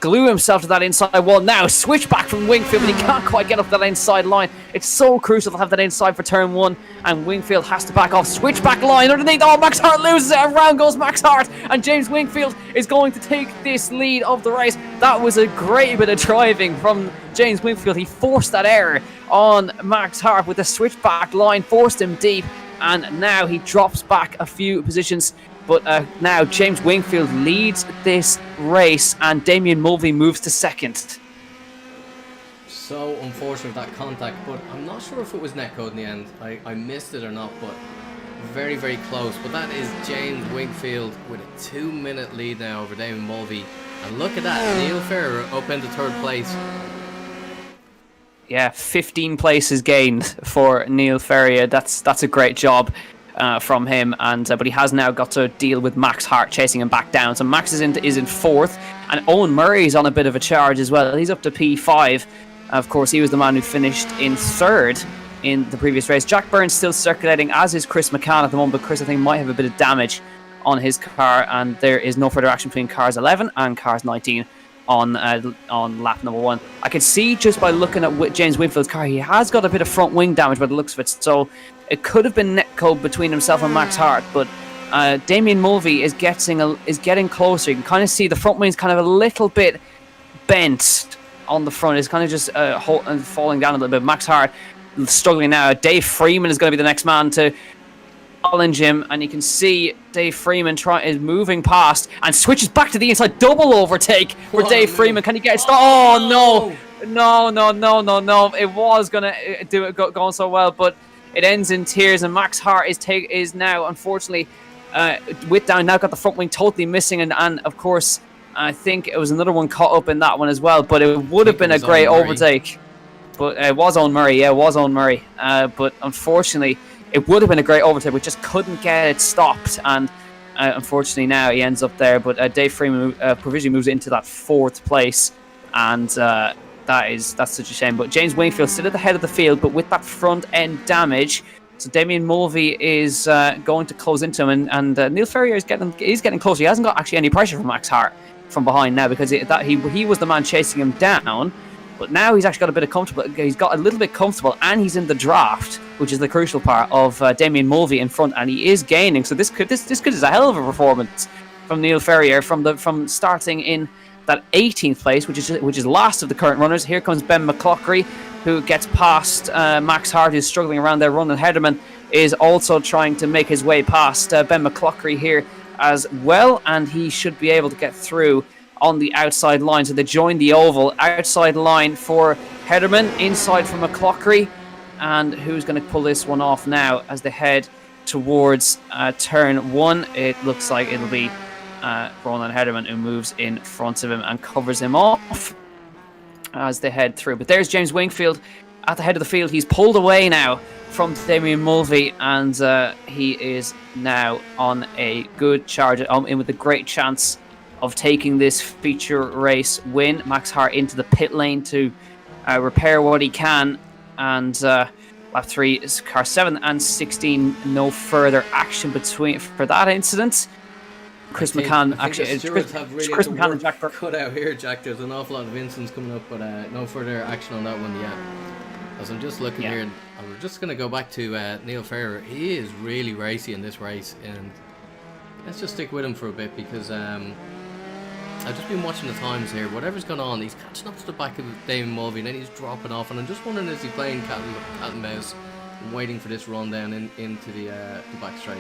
glue himself to that inside wall. Now switch back from Wingfield, but he can't quite get up that inside line. It's so crucial to have that inside for turn 1, and Wingfield has to back off. Switch back line underneath. Oh, Max Hart loses it. Around goes Max Hart, and James Wingfield is going to take this lead of the race. That was a great bit of driving from James Wingfield. He forced that error on Max Hart with the switch back line, forced him deep, and now he drops back a few positions. But now James Wingfield leads this race, and Damien Mulvey moves to 2nd. So unfortunate that contact, but I'm not sure if it was netcode in the end. I missed it or not, but very, very close. But that is James Wingfield with a 2-minute lead now over Damien Mulvey. And look at that, Neil Ferrier up into 3rd place. Yeah, 15 places gained for Neil Ferrier. That's a great job from him, and but he has now got to deal with Max Hart chasing him back down. So Max is in 4th, and Owen Murray's on a bit of a charge as well. He's up to P5. Of course, he was the man who finished in 3rd in the previous race. Jack Byrne's still circulating, as is Chris McCann at the moment, but Chris, I think, might have a bit of damage on his car, and there is no further action between cars 11 and cars 19 on lap number 1. I can see just by looking at James Wingfield's car, he has got a bit of front wing damage by the looks of it, so it could have been netcode between himself and Max Hart, but Damien Mulvey is getting closer. You can kind of see the front wing's kind of a little bit bent on the front. It's kind of just falling down a little bit. Max Hart struggling now. Dave Freeman is going to be the next man to challenge him, and you can see Dave Freeman is moving past and switches back to the inside. Double overtake for Dave Freeman. Can he get it? Oh no! No! It was gonna do it going so well, but it ends in tears. And Max Hart is now unfortunately with down. Now got the front wing totally missing, and of course I think it was another one caught up in that one as well. But it would have been a great overtake. But it was Owen Murray. Yeah, it was Owen Murray. But unfortunately, it would have been a great overtake. We just couldn't get it stopped, and unfortunately now he ends up there. But Dave Freeman provisionally moves into that 4th place, and that's such a shame. But James Wingfield still at the head of the field, but with that front end damage. So Damien Mulvey is going to close into him, and Neil Ferrier is getting closer. He hasn't got actually any pressure from Max Hart from behind now, because he was the man chasing him down. But now he's actually got a bit of comfortable. He's got a little bit comfortable, and he's in the draft, which is the crucial part of Damien Mulvey in front, and he is gaining. So this could is a hell of a performance from Neil Ferrier from starting in that 18th place, which is last of the current runners. Here comes Ben McClockery, who gets past Max Hart, who's struggling around there. Ronan Hederman is also trying to make his way past Ben McClockery here as well, and he should be able to get through on the outside line. So they join the oval. Outside line for Hederman, inside for McClockery, and who's going to pull this one off now as they head towards turn 1? It looks like it'll be Ronan Hederman who moves in front of him and covers him off as they head through. But there's James Wingfield at the head of the field. He's pulled away now from Damien Mulvey, and he is now on a good charge in with a great chance of taking this feature race win. Max Hart into the pit lane to repair what he can, and lap 3 is car 7 and 16. No further action for that incident. Chris McCann actually. Chris McCann and Jack Burke cut out here, Jack. There's an awful lot of incidents coming up, but no further action on that one yet. As I'm just looking here, and we're just going to go back to Neil Ferrier. He is really racy in this race, and let's just stick with him for a bit, because I've just been watching the times here. Whatever's going on, he's catching up to the back of Damien Mulvey, and then he's dropping off, and I'm just wondering, is he playing cat and mouse and waiting for this run down into the back straight?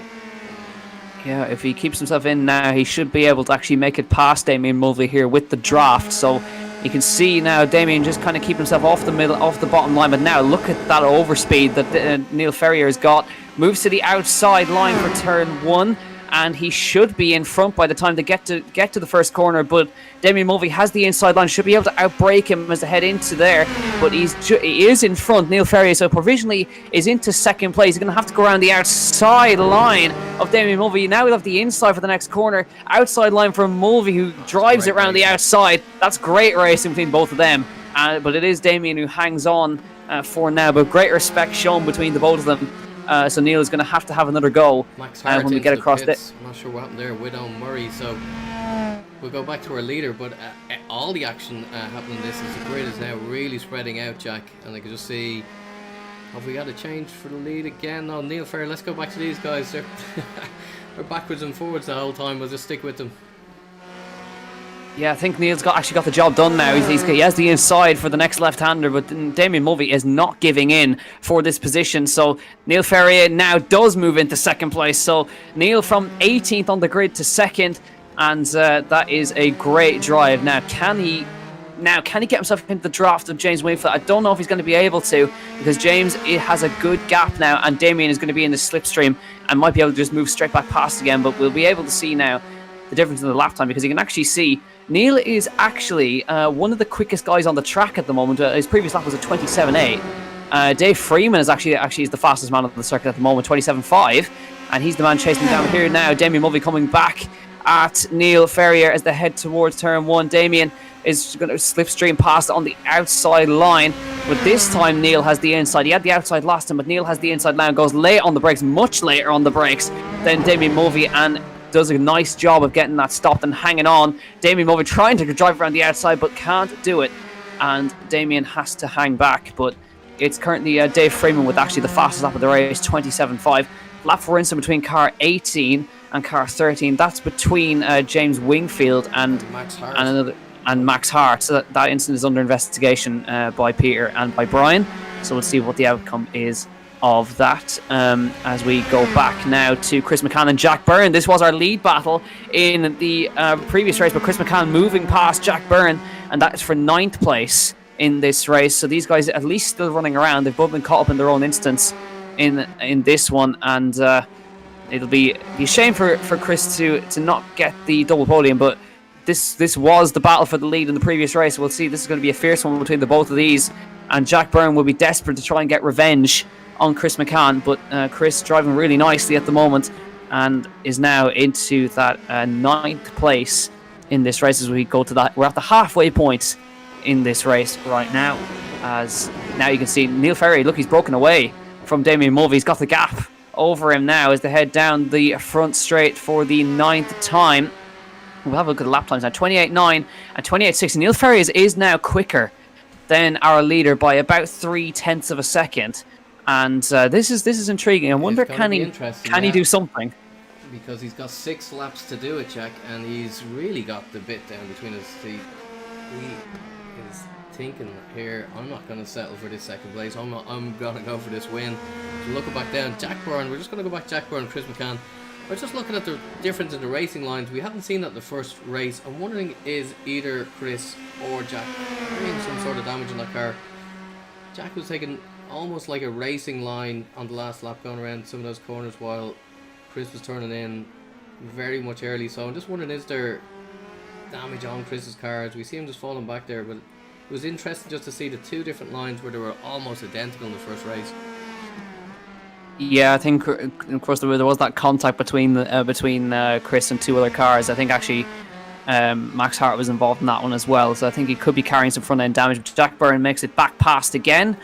Yeah, if he keeps himself in now, he should be able to actually make it past Damien Mulvey here with the draft. So you can see now Damien just kind of keep himself off the bottom line. But now look at that overspeed that Neil Ferrier has got. Moves to the outside line for turn 1, and he should be in front by the time they get to the first corner. But Damien Mulvey has the inside line, should be able to outbrake him as they head into there. But he is in front, Neil Ferrier, so provisionally is into second place. He's going to have to go around the outside line of Damien Mulvey. Now we'll have the inside for the next corner. Outside line for Mulvey, who drives it around the outside. That's great racing between both of them. But it is Damien who hangs on for now. But great respect shown between the both of them. So Neil is going to have another go when we get across it. I'm not sure what happened there with Owen Murray, so we'll go back to our leader. But all the action happening this is the grid is now really spreading out, Jack, and I can just see. Have we got a change for the lead again? No, Neil Ferrier. Let's go back to these guys. They're backwards and forwards the whole time. We'll just stick with them. Yeah, I think Neil's actually got the job done now. He has the inside for the next left-hander, but Damien Mulvey is not giving in for this position. So Neil Ferrier now does move into second place. So Neil from 18th on the grid to second, and that is a great drive. Now, can he get himself into the draft of James Wingfield? I don't know if he's going to be able to, because James has a good gap now, and Damien is going to be in the slipstream and might be able to just move straight back past again. But we'll be able to see now the difference in the lap time, because you can actually see Neil is actually one of the quickest guys on the track at the moment. His previous lap was a 27.8. Dave Freeman is actually the fastest man on the circuit at the moment, 27.5, and he's the man chasing down here now. Damien Mulvey coming back at Neil Ferrier as they head towards turn 1. Damien is going to slipstream past on the outside line, but this time Neil has the inside. He had the outside last time, but Neil has the inside now and goes late on the brakes, much later on the brakes than Damien Mulvey, and does a nice job of getting that stopped and hanging on. Damien Mulvey trying to drive around the outside, but can't do it, and Damien has to hang back. But it's currently Dave Freeman with actually the fastest lap of the race, 27.5. Lap 4 instant between car 18 and car 13. That's between James Wingfield and Max Hart. and Max Hart. So that incident is under investigation by Peter and by Brian. So we'll see what the outcome is of that. As we go back now to Chris McCann and Jack Byrne. This was our lead battle in the previous race, but Chris McCann moving past Jack Byrne, and that is for 9th place in this race. So these guys at least still running around. They've both been caught up in their own instance in this one, and it'll be a shame for Chris to not get the double podium, but this was the battle for the lead in the previous race. We'll see. This is going to be a fierce one between the both of these, and Jack Byrne will be desperate to try and get revenge on Chris McCann, but Chris driving really nicely at the moment and is now into that 9th place in this race as we go to that. We're at the halfway point in this race right now, as now you can see Neil Ferrier, look, he's broken away from Damien Mulvey. He's got the gap over him now as they head down the front straight for the 9th time. We'll have a look at the lap times now. 28.9 and 28.6. Neil Ferrier is now quicker than our leader by about 0.3 of a second. And this is intriguing. I wonder, can he do something? Because he's got 6 laps to do it, Jack, and he's really got the bit down between his teeth. He is thinking here, I'm not going to settle for this 2nd place. I'm going to go for this win. So looking back down, Jack Byrne, we're just going to go back Jack Byrne and Chris McCann. We're just looking at the difference in the racing lines. We haven't seen that the first race. I'm wondering, is either Chris or Jack doing some sort of damage in that car? Jack was taking almost like a racing line on the last lap going around some of those corners, while Chris was turning in very much early. So I'm just wondering, is there damage on Chris's car as we see him just falling back there? But it was interesting just to see the 2 different lines where they were almost identical in the first race. Yeah, I think, of course, there was that contact between Chris and 2 other cars. I think actually Max Hart was involved in that one as well, so I think he could be carrying some front end damage. But Jack Byrne makes it back past again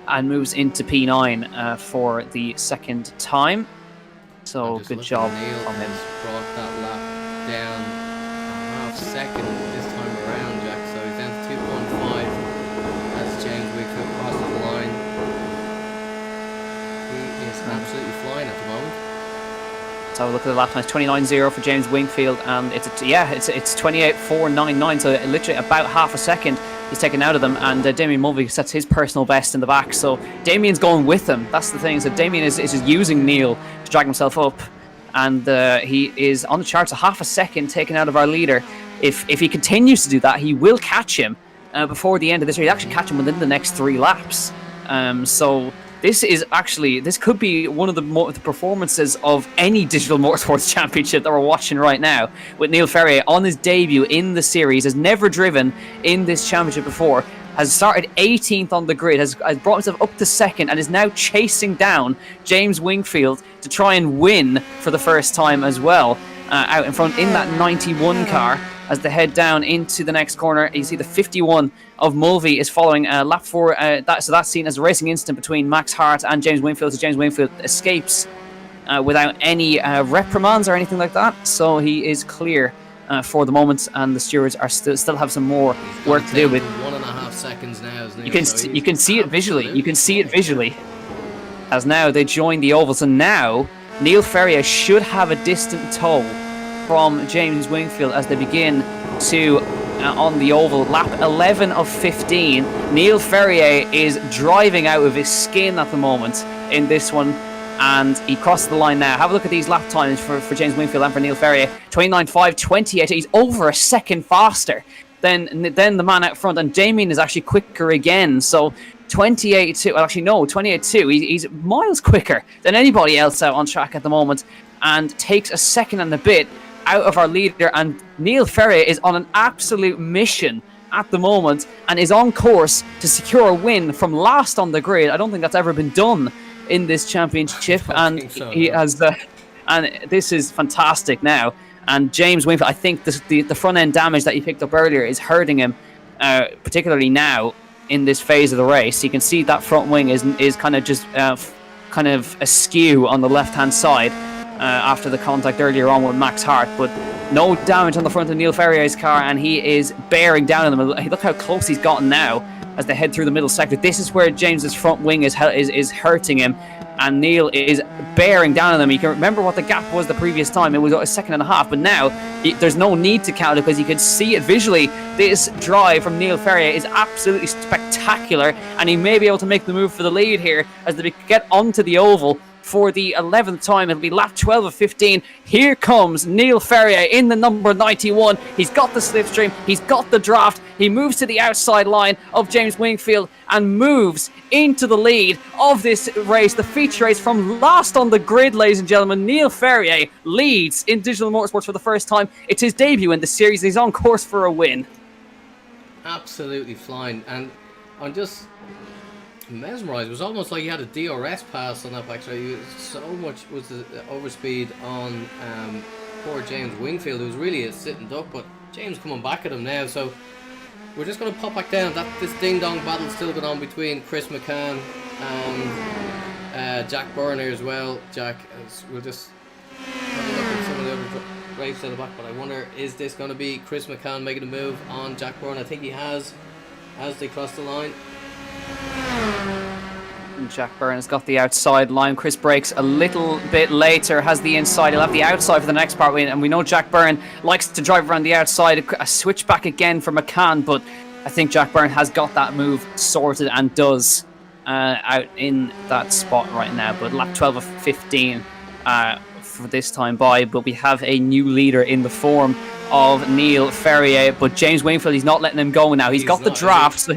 and moves into P9 for the 2nd time. So good job on him. Brought that lap down a half second this time around, Jack. So he's down to 2.5 as James Wingfield crosses the line. He is absolutely flying at the moment. Let's have a look at the lap times. 29.0 for James Wingfield, and it's 28.499. So literally about half a second he's taken out of them, and Damien Mulvey sets his personal best in the back. So Damien's going with him. That's the thing. So Damien is just using Neil to drag himself up, and he is on the charts a half a second taken out of our leader. If he continues to do that, he will catch him before the end of this race. He'll actually catch him within the next 3 laps. So this could be one of the performances of any Digital Motorsports Championship that we're watching right now, with Neil Ferrier on his debut in the series, has never driven in this championship before, has started 18th on the grid, has brought himself up to 2nd, and is now chasing down James Wingfield to try and win for the first time as well, out in front in that 91 car. As they head down into the next corner, you see the 51 of Mulvey is following lap 4. So that's seen as a racing incident between Max Hart and James Wingfield. So James Wingfield escapes without any reprimands or anything like that. So he is clear for the moment, and the stewards are still have some more work to do with. 1.5 seconds now. You can see it visually. You can see it visually. As now they join the ovals, and now Neil Ferrier should have a distant tow from James Wingfield as they begin to on the oval. Lap 11 of 15. Neil Ferrier is driving out of his skin at the moment in this one, and he crosses the line now. Have a look at these lap times for James Wingfield and for Neil Ferrier. 29.5, 28. He's over a second faster than the man out front, and Damien is actually quicker again. So 28.2, well, actually no, 28.2. He's miles quicker than anybody else out on track at the moment, and takes a second and a bit out of our leader. And Neil Ferrier is on an absolute mission at the moment and is on course to secure a win from last on the grid. I don't think that's ever been done in this championship, and so, he has and this is fantastic now. And James Wingfield, I think the front end damage that he picked up earlier is hurting him, particularly now in this phase of the race. You can see that front wing is kind of just kind of askew on the left hand side after the contact earlier on with Max Hart, but no damage on the front of Neil Ferrier's car, and he is bearing down on them. Look how close he's gotten now as they head through the middle sector. This is where James's front wing is hurting him. and Neil is bearing down on them. You can remember what the gap was the previous time. It was a second and a half, but now there's no need to count it because you can see it visually. This drive from Neil Ferrier is absolutely spectacular, and he may be able to make the move for the lead here as they get onto the oval. For the 11th time, it'll be lap 12 of 15. Here comes Neil Ferrier in the number 91. He's got the slipstream, he's got the draft. He moves to the outside line of James Wingfield and moves into the lead of this race, the feature race from last on the grid, ladies and gentlemen. Neil Ferrier leads in Digital Motorsports for the first time. It's his debut in the series. He's on course for a win. Absolutely flying, and I'm just mesmerized. It was almost like he had a DRS pass on that backstretch. So much was the overspeed on poor James Wingfield, who was really a sitting duck, but James coming back at him now. So we're just going to pop back down. This ding-dong battle still going on between Chris McCann and Jack Burner as well. Jack, we'll just have a look at some of the other races at the back, but I wonder, is this going to be Chris McCann making a move on Jack Burner? I think he has, as they cross the line. And Jack Byrne has got the outside line. Chris brakes a little bit later, has the inside. He'll have the outside for the next part. And we know Jack Byrne likes to drive around the outside. A switch back again for McCann, but I think Jack Byrne has got that move sorted and does out in that spot right now. But lap 12 of 15 for this time by. But we have a new leader in the form of Neil Ferrier. But James Wingfield, he's not letting him go now. He's got the draft,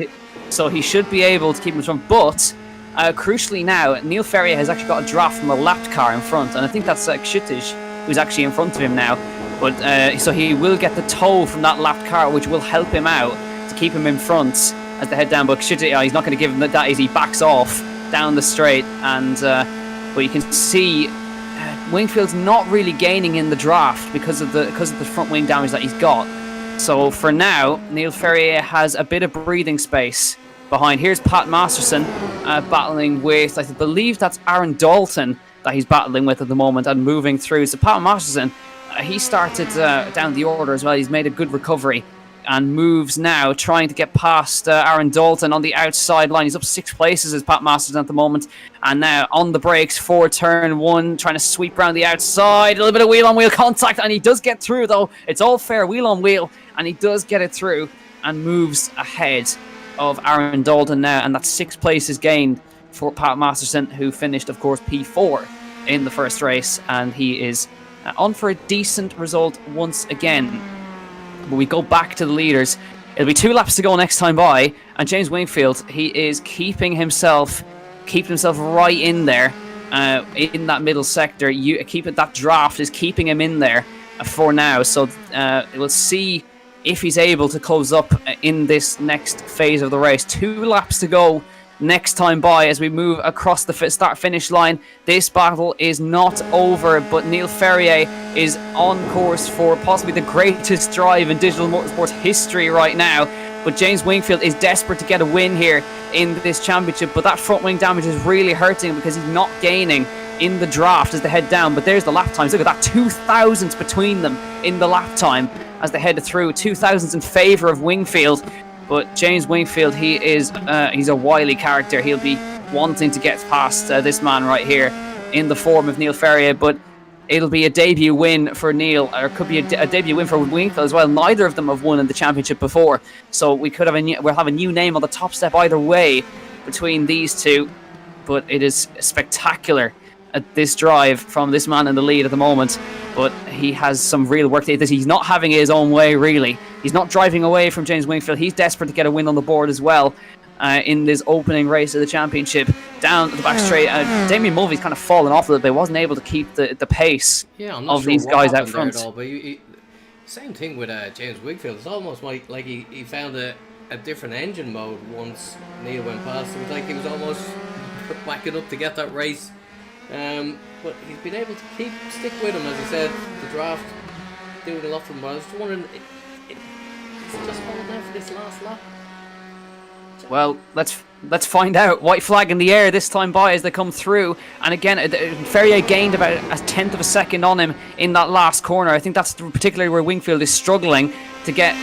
so he should be able to keep him from. But crucially now, Neil Ferrier has actually got a draft from a lapped car in front, and I think that's Kshitic, who's actually in front of him now. But so he will get the tow from that lapped car, which will help him out to keep him in front as they head down. But Kshitic, he's not going to give him that as he backs off down the straight. And but you can see Wingfield's not really gaining in the draft because of the front wing damage that he's got. So for now, Neil Ferrier has a bit of breathing space behind. Here's Pat Masterson battling with, I believe that's Aaron Dalton that he's battling with at the moment and moving through. So Pat Masterson, he started down the order as well. He's made a good recovery and moves now, trying to get past Aaron Dalton on the outside line. He's up 6 places as Pat Masterson at the moment. And now on the brakes for turn 1, trying to sweep around the outside. A little bit of wheel-on-wheel contact, and he does get through, though. It's all fair, wheel-on-wheel, and he does get it through and moves ahead of Aaron Dalton now. And that's 6 places gained for Pat Masterson, who finished, of course, P4 in the first race. And he is on for a decent result once again. But we go back to the leaders. It'll be 2 laps to go next time by, and James Wingfield, he is keeping himself right in there, in that middle sector. That draft is keeping him in there for now. So we'll see if he's able to close up in this next phase of the race. 2 laps to go next time by as we move across the start-finish line. This battle is not over, but Neil Ferrier is on course for possibly the greatest drive in Digital Motorsports history right now. But James Wingfield is desperate to get a win here in this championship, but that front wing damage is really hurting because he's not gaining in the draft as they head down. But there's the lap times. Look at that, 2,000s between them in the lap time as they head through. 2,000s in favour of Wingfield. But James Wingfield, he's a wily character. He'll be wanting to get past this man right here in the form of Neil Ferrier. But it'll be a debut win for Neil, or it could be a debut win for Wingfield as well. Neither of them have won in the championship before, so we'll have a new name on the top step either way between these two. But it is spectacular at this drive from this man in the lead at the moment. But he has some real work to do. He's not having it his own way, really. He's not driving away from James Wingfield. He's desperate to get a win on the board as well in this opening race of the championship. Down the back straight, Damien Mulvey's kind of fallen off a little bit. Wasn't able to keep the pace of these guys out front. All, but same thing with James Wingfield. It's almost like he found a different engine mode once Neil went past. It was like he was almost backing up to get that race. But he's been able to stick with him, as he said. The draft doing a lot for him. But I was just wondering, is he just holding out for this last lap? Well, let's find out. White flag in the air this time by as they come through. And again, Ferrier gained about a tenth of a second on him in that last corner. I think that's particularly where Wingfield is struggling to get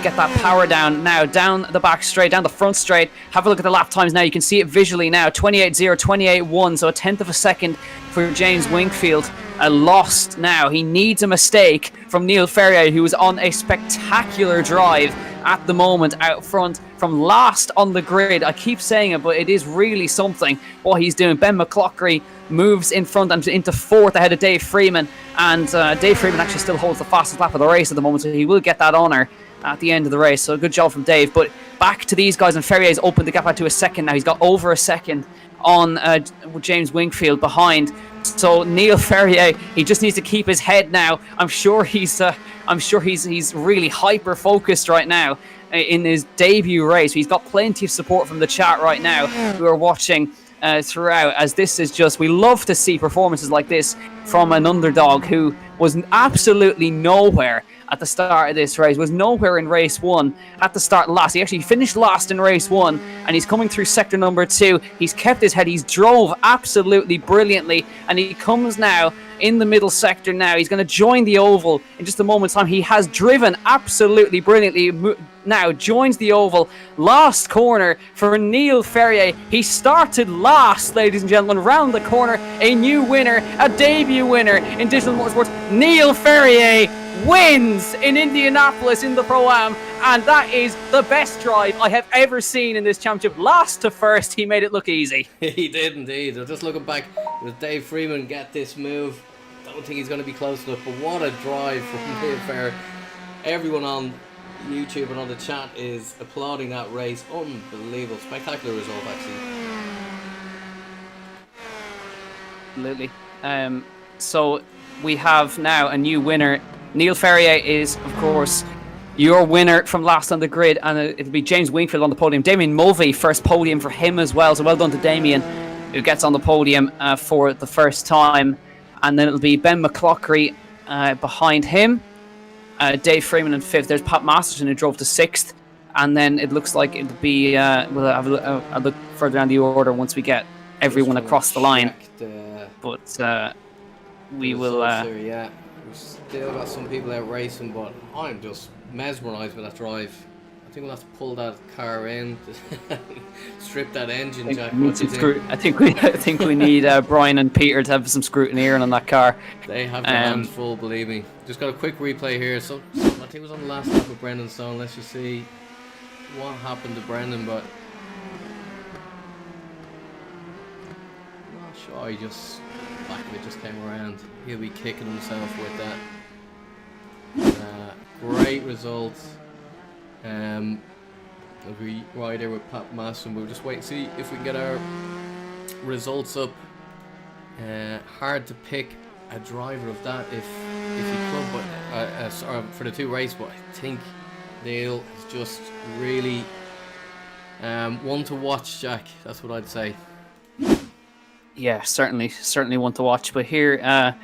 that power down now. Down the back straight, down the front straight. Have a look at the lap times now. You can see it visually now. 28.0, 28.1, so a tenth of a second for James Wingfield. Lost now. He needs a mistake from Neil Ferrier, who is on a spectacular drive at the moment out front from last on the grid. I keep saying it, but it is really something what he's doing. Ben McClockery moves in front and into fourth ahead of Dave Freeman, and Dave Freeman actually still holds the fastest lap of the race at the moment, so he will get that honour at the end of the race. So good job from Dave. But back to these guys, and Ferrier's opened the gap out to a second now. He's got over a second on James Wingfield behind. So Neil Ferrier, he just needs to keep his head now. I'm sure he's really hyper focused right now in his debut race. He's got plenty of support from the chat right now who are watching throughout, as this is just, we love to see performances like this from an underdog who was absolutely nowhere at the start of this race, was nowhere in race one, at the start last. He actually finished last in race one, and he's coming through sector number 2. He's kept his head, he's drove absolutely brilliantly, and he comes now in the middle sector now. He's going to join the oval in just a moment's time. He has driven absolutely brilliantly. Now joins the oval. Last corner for Neil Ferrier. He started last, ladies and gentlemen, round the corner. A new winner, a debut winner in Digital-Motorsports. Neil Ferrier wins in Indianapolis in the Pro-Am, and that is the best drive I have ever seen in this championship. Last to first, he made it look easy. He did indeed. Just looking back, with Dave Freeman get this move, I don't think he's going to be close enough, but what a drive from Neil Ferrier. Everyone on YouTube and on the chat is applauding that race. Unbelievable. Spectacular result, actually. Absolutely. So we have now a new winner. Neil Ferrier is, of course, your winner from last on the grid, and it'll be James Wingfield on the podium. Damien Mulvey, first podium for him as well, so well done to Damien, who gets on the podium for the first time. And then it'll be Ben McClockery behind him, Dave Freeman in 5th. There's Pat Masterson, who drove to 6th, and then it looks like it'll be, we'll have a look further down the order once we get everyone across the line. But we will... yeah. We've still got some people out racing, but I'm just mesmerised with that drive. I think we'll have to pull that car in, strip that engine, Jack. I think we need Brian and Peter to have some scrutineering on that car. They have their hands full, believe me. Just got a quick replay here. So I think it was on the last lap of Brendan Stone. Let's just see what happened to Brendan, but I'm not sure. He just back of it just came around. He'll be kicking himself with that. Great result. We'll be right there with Pat Masson. We'll just wait and see if we can get our results up. Hard to pick a driver of that if you could, but sorry, for the 2 races. But I think Neil is just really one to watch, Jack. That's what I'd say. Yeah, certainly one to watch. But here,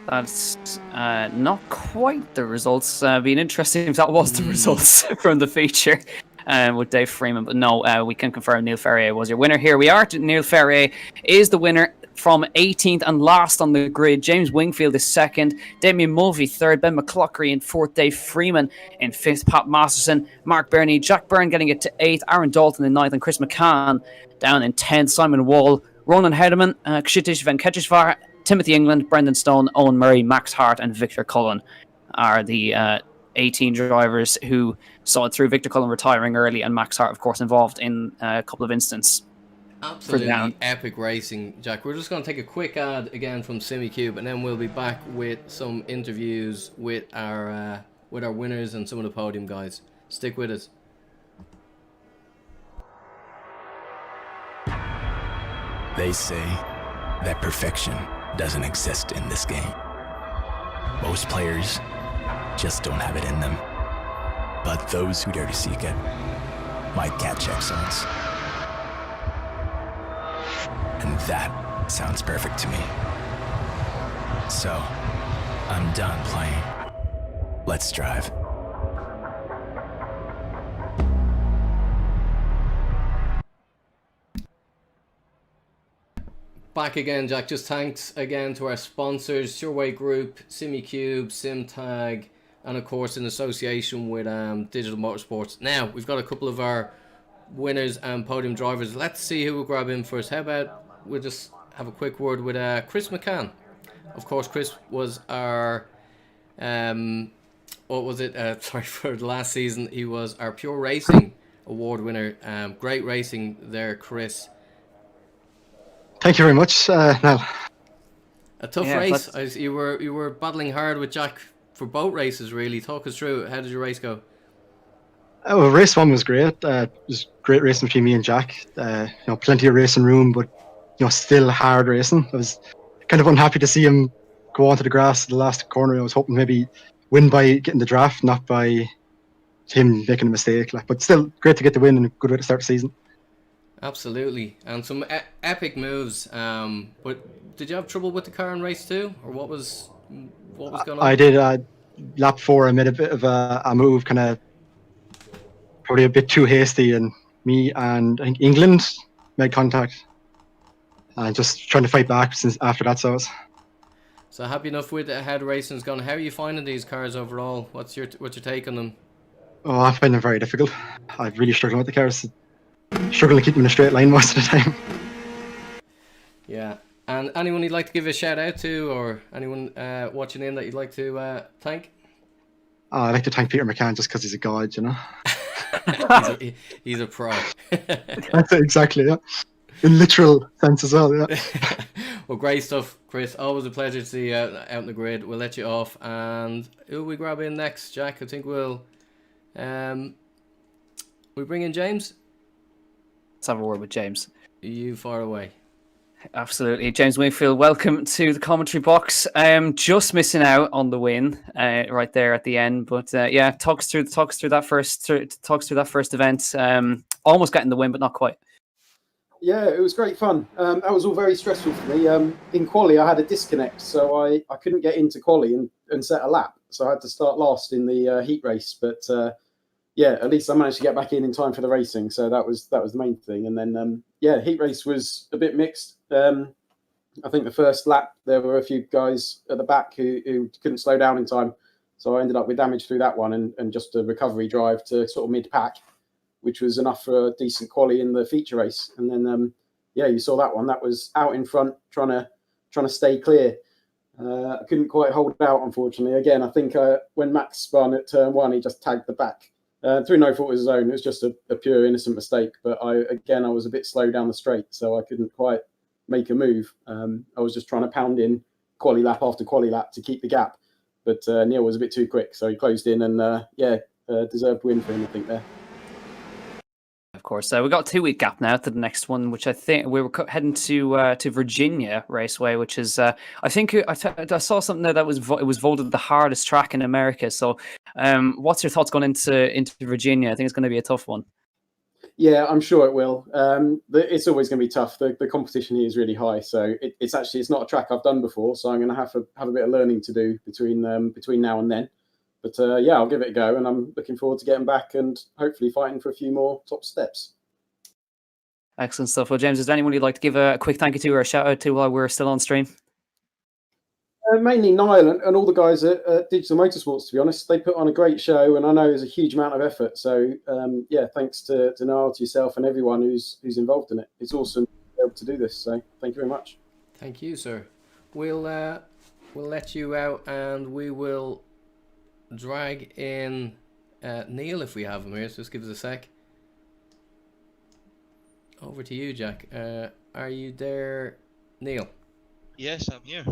that's not quite the results. Being interesting if that was the results from the feature with Dave Freeman. But no, we can confirm Neil Ferrier was your winner. Here we are. Neil Ferrier is the winner from 18th and last on the grid. James Wingfield is 2nd. Damien Mulvey 3rd. Ben McClockery in 4th. Dave Freeman in 5th. Pat Masterson, Mark Burney, Jack Byrne getting it to 8th. Aaron Dalton in 9th. And Chris McCann down in 10th. Simon Wall, Ronan Hederman, Kshitish Venkateshwar, Timothy England, Brendan Stone, Owen Murray, Max Hart, and Victor Cullen are the 18 drivers who saw it through. Victor Cullen retiring early, and Max Hart, of course, involved in a couple of instances. Absolutely epic racing, Jack. We're just going to take a quick ad again from SimiCube, and then we'll be back with some interviews with our winners and some of the podium guys. Stick with us. They say that perfection doesn't exist in this game. Most players just don't have it in them. But those who dare to seek it might catch excellence. And that sounds perfect to me. So, I'm done playing. Let's drive. back again, Jack. Just thanks again to our sponsors, Sureway Group, SimiCube, SimTag, and of course in association with Digital Motorsports. Now, we've got a couple of our winners and podium drivers. Let's see who will grab in first. How about we'll just have a quick word with Chris McCann. Of course, Chris was our what was it? Sorry, for the last season, he was our Pure Racing Award winner. Great racing there, Chris. Thank you very much, Nell. A tough race. You were battling hard with Jack for both races, really. Talk us through it. How did your race go? Well, race one was great. It was great racing between me and Jack. Plenty of racing room, but still hard racing. I was kind of unhappy to see him go onto the grass at the last corner. I was hoping maybe win by getting the draft, not by him making a mistake. But still, great to get the win and a good way to start the season. Absolutely, and some epic moves. But did you have trouble with the car in race two, or what was going on? I did. Lap 4, I made a bit of a move, kind of probably a bit too hasty, and me and I think England made contact. And just trying to fight back since after that. So happy enough with how the racing's gone. How are you finding these cars overall? What's your take on them? Oh, I find them very difficult. I'm really struggling with the cars. Struggling to keep them in a straight line most of the time. Yeah. And anyone you'd like to give a shout out to, or anyone watching in that you'd like to thank? I'd like to thank Peter McCann just because he's a god, he's a pro. That's it, exactly, yeah. In literal sense as well, yeah. Well, great stuff, Chris. Always a pleasure to see you out in the grid. We'll let you off. And who will we grab in next, Jack? I think we'll we bring in James? Let's have a word with James. You far away. Absolutely. James Wingfield, welcome to the commentary box. Just missing out on the win right there at the end. But talk us through that first event. Almost getting the win, but not quite. Yeah, it was great fun. That was all very stressful for me. In quali, I had a disconnect, so I couldn't get into quali and set a lap. So I had to start last in the heat race. But at least I managed to get back in time for the racing. So that was the main thing. And then heat race was a bit mixed. I think the first lap there were a few guys at the back who couldn't slow down in time. So I ended up with damage through that one and just a recovery drive to sort of mid-pack, which was enough for a decent quali in the feature race. And then, you saw that one. That was out in front, trying to stay clear. I couldn't quite hold out, unfortunately. Again, I think when Max spun at turn 1, he just tagged the back. Through no fault of his own. It was just a pure innocent mistake. But I was a bit slow down the straight, so I couldn't quite make a move. I was just trying to pound in quali lap after quali lap to keep the gap. But Neil was a bit too quick, so he closed in and, deserved win for him, I think, there. Of course, we got a 2-week gap now to the next one, which I think we were heading to Virginia Raceway, which is I think I saw something there that it was voted the hardest track in America. So, what's your thoughts going into Virginia? I think it's going to be a tough one. Yeah, I'm sure it will. It's always going to be tough. The competition here is really high, so it's not a track I've done before. So I'm going to have a bit of learning to do between now and then. But I'll give it a go, and I'm looking forward to getting back and hopefully fighting for a few more top steps. Excellent stuff. Well, James, is there anyone you'd like to give a quick thank you to or a shout out to while we're still on stream? Mainly Niall and all the guys at Digital Motorsports, to be honest. They put on a great show, and I know there's a huge amount of effort. So, thanks to Niall, to yourself, and everyone who's involved in it. It's awesome to be able to do this. So, thank you very much. Thank you, sir. We'll let you out, and we will drag in Neil if we have him here. So just give us a sec. Over to you, Jack. Are you there, Neil? Yes, I'm here.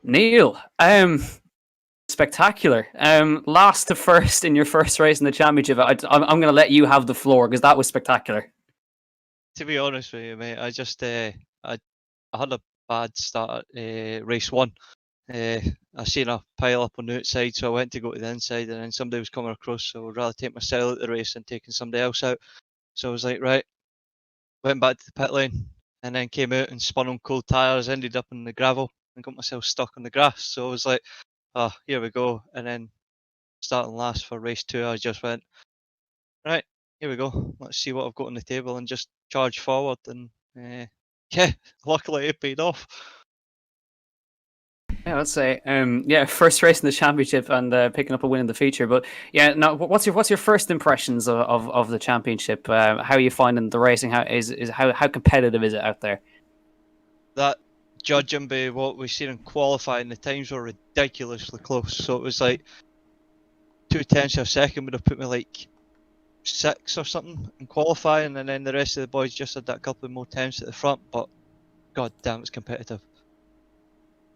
Neil, spectacular. Last to first in your first race in the championship. I'm going to let you have the floor because that was spectacular. To be honest with you, mate, I just I had a bad start at race 1. I seen a pile up on the outside, so I went to go to the inside, and then somebody was coming across, so I'd rather take myself out of the race than taking somebody else out. So I was like, right, went back to the pit lane, and then came out and spun on cold tyres, ended up in the gravel, and got myself stuck on the grass. So I was like, oh, here we go. And then starting last for race 2, I just went, right, here we go. Let's see what I've got on the table, and just charge forward and yeah, luckily it paid off. Yeah, I'd say, first race in the championship and picking up a win in the feature. But yeah, now what's your first impressions of the championship? How are you finding the racing? How competitive is it out there? That, judging by what we've seen in qualifying, the times were ridiculously close. So it was like 0.2 of a second would have put me like 6 or something in qualifying, and then the rest of the boys just had that couple of more tenths at the front. But god damn, it's competitive.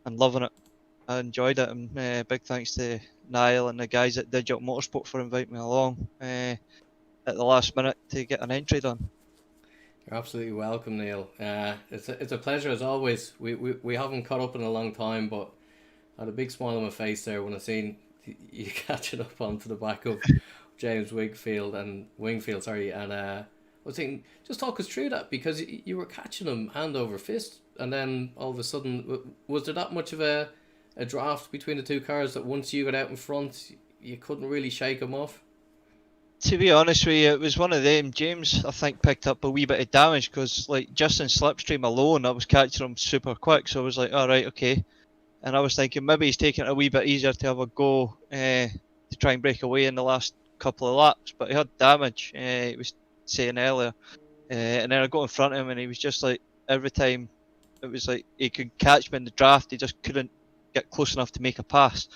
And loving it. I enjoyed it, and big thanks to Niall and the guys at Digital-Motorsports for inviting me along at the last minute to get an entry done. You're absolutely welcome, Neil. It's a pleasure as always. We haven't caught up in a long time, but I had a big smile on my face there when I seen you catching up onto the back of James Wingfield, and I was thinking, just talk us through that, because you were catching him hand over fist, and then all of a sudden, was there that much of a draft between the two cars that once you got out in front, you couldn't really shake him off? To be honest with you, it was one of them. James, I think, picked up a wee bit of damage because, like, just in slipstream alone, I was catching him super quick. So I was like, all right, okay. And I was thinking maybe he's taking it a wee bit easier to have a go to try and break away in the last couple of laps. But he had damage, he was saying earlier. And then I got in front of him, and he was just like, every time it was like he could catch me in the draft, he just couldn't get close enough to make a pass.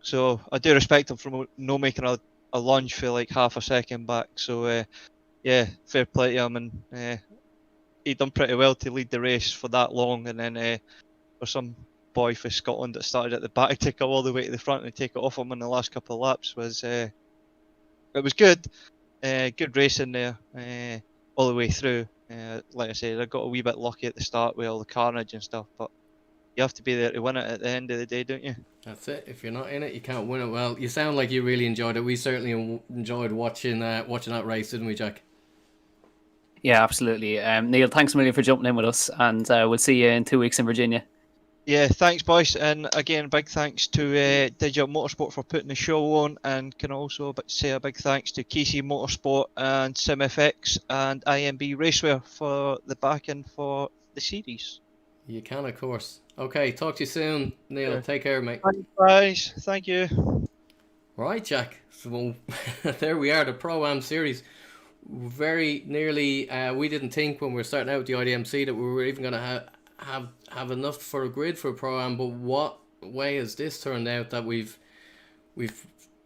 So I do respect him for no making a lunge for like half a second back. So yeah, fair play to him, and he done pretty well to lead the race for that long. And then for some boy for Scotland that started at the back to come all the way to the front and take it off him in the last couple of laps was it was good. Good racing there all the way through. Like I said, I got a wee bit lucky at the start with all the carnage and stuff, but you have to be there to win it at the end of the day, don't you? That's it. If you're not in it, you can't win it. Well, you sound like you really enjoyed it. We certainly enjoyed watching that race, didn't we, Jack? Yeah, absolutely. Neil, thanks a million for jumping in with us, and we'll see you in 2 weeks in Virginia. Yeah, thanks, boys. And again, big thanks to Digital-Motorsport for putting the show on, and can also say a big thanks to KC Motorsport and SimFX and IMB Racewear for the backing for the series. You can, of course. Okay, talk to you soon, Neil. Yeah. Take care, mate. Thanks, guys. Thank you. Right, Jack. So there we are, the Pro-Am series. Very nearly, we didn't think when we were starting out with the iDMC that we were even going to have enough for a grid for a Pro-Am, but what way has this turned out that we've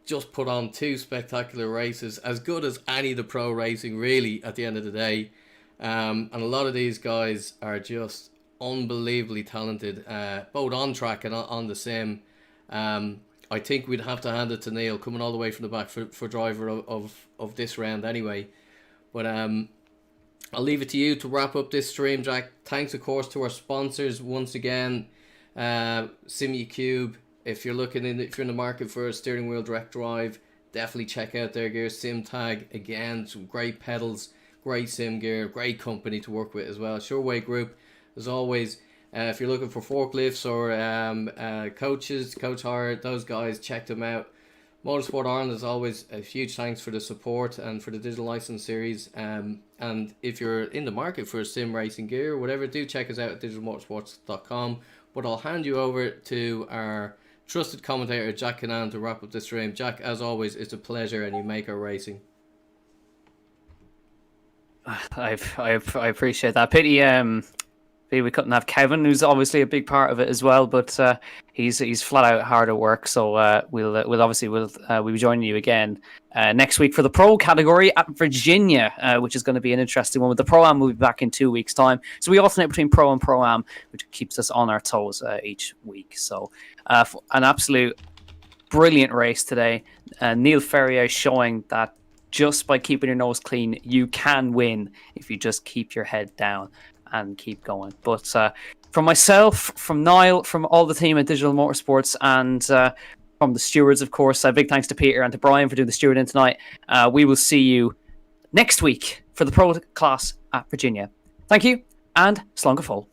just put on 2 spectacular races, as good as any of the pro racing really at the end of the day. And a lot of these guys are just unbelievably talented, both on track and on the sim. I think we'd have to hand it to Neil coming all the way from the back for driver of this round anyway. But I'll leave it to you to wrap up this stream, Jack. Thanks, of course, to our sponsors once again. SimUcube. If you're in the market for a steering wheel direct drive, definitely check out their gear. SimTag, again, some great pedals, great sim gear, great company to work with as well. Sureway Group, as always. If you're looking for forklifts or coaches, coach hire, those guys, check them out. Motorsport Ireland, as always, a huge thanks for the support and for the digital license series. And if you're in the market for sim racing gear or whatever, do check us out at digitalmotorsports.com. But I'll hand you over to our trusted commentator, Jack Cannan, to wrap up this stream. Jack, as always, it's a pleasure, and you make our racing. I appreciate that. Pity we couldn't have Kevin, who's obviously a big part of it as well, but he's flat out hard at work. So we'll be joining you again next week for the pro category at Virginia, which is going to be an interesting one. With the Pro-Am, we'll be back in 2 weeks' time. So we alternate between Pro and Pro-Am, which keeps us on our toes each week. So an absolute brilliant race today. Neil Ferrier showing that just by keeping your nose clean, you can win if you just keep your head down and keep going. But from myself, from Niall, from all the team at Digital Motorsports, and from the stewards, of course, big thanks to Peter and to Brian for doing the stewarding tonight. We will see you next week for the pro class at Virginia. Thank you, and slán go fóill.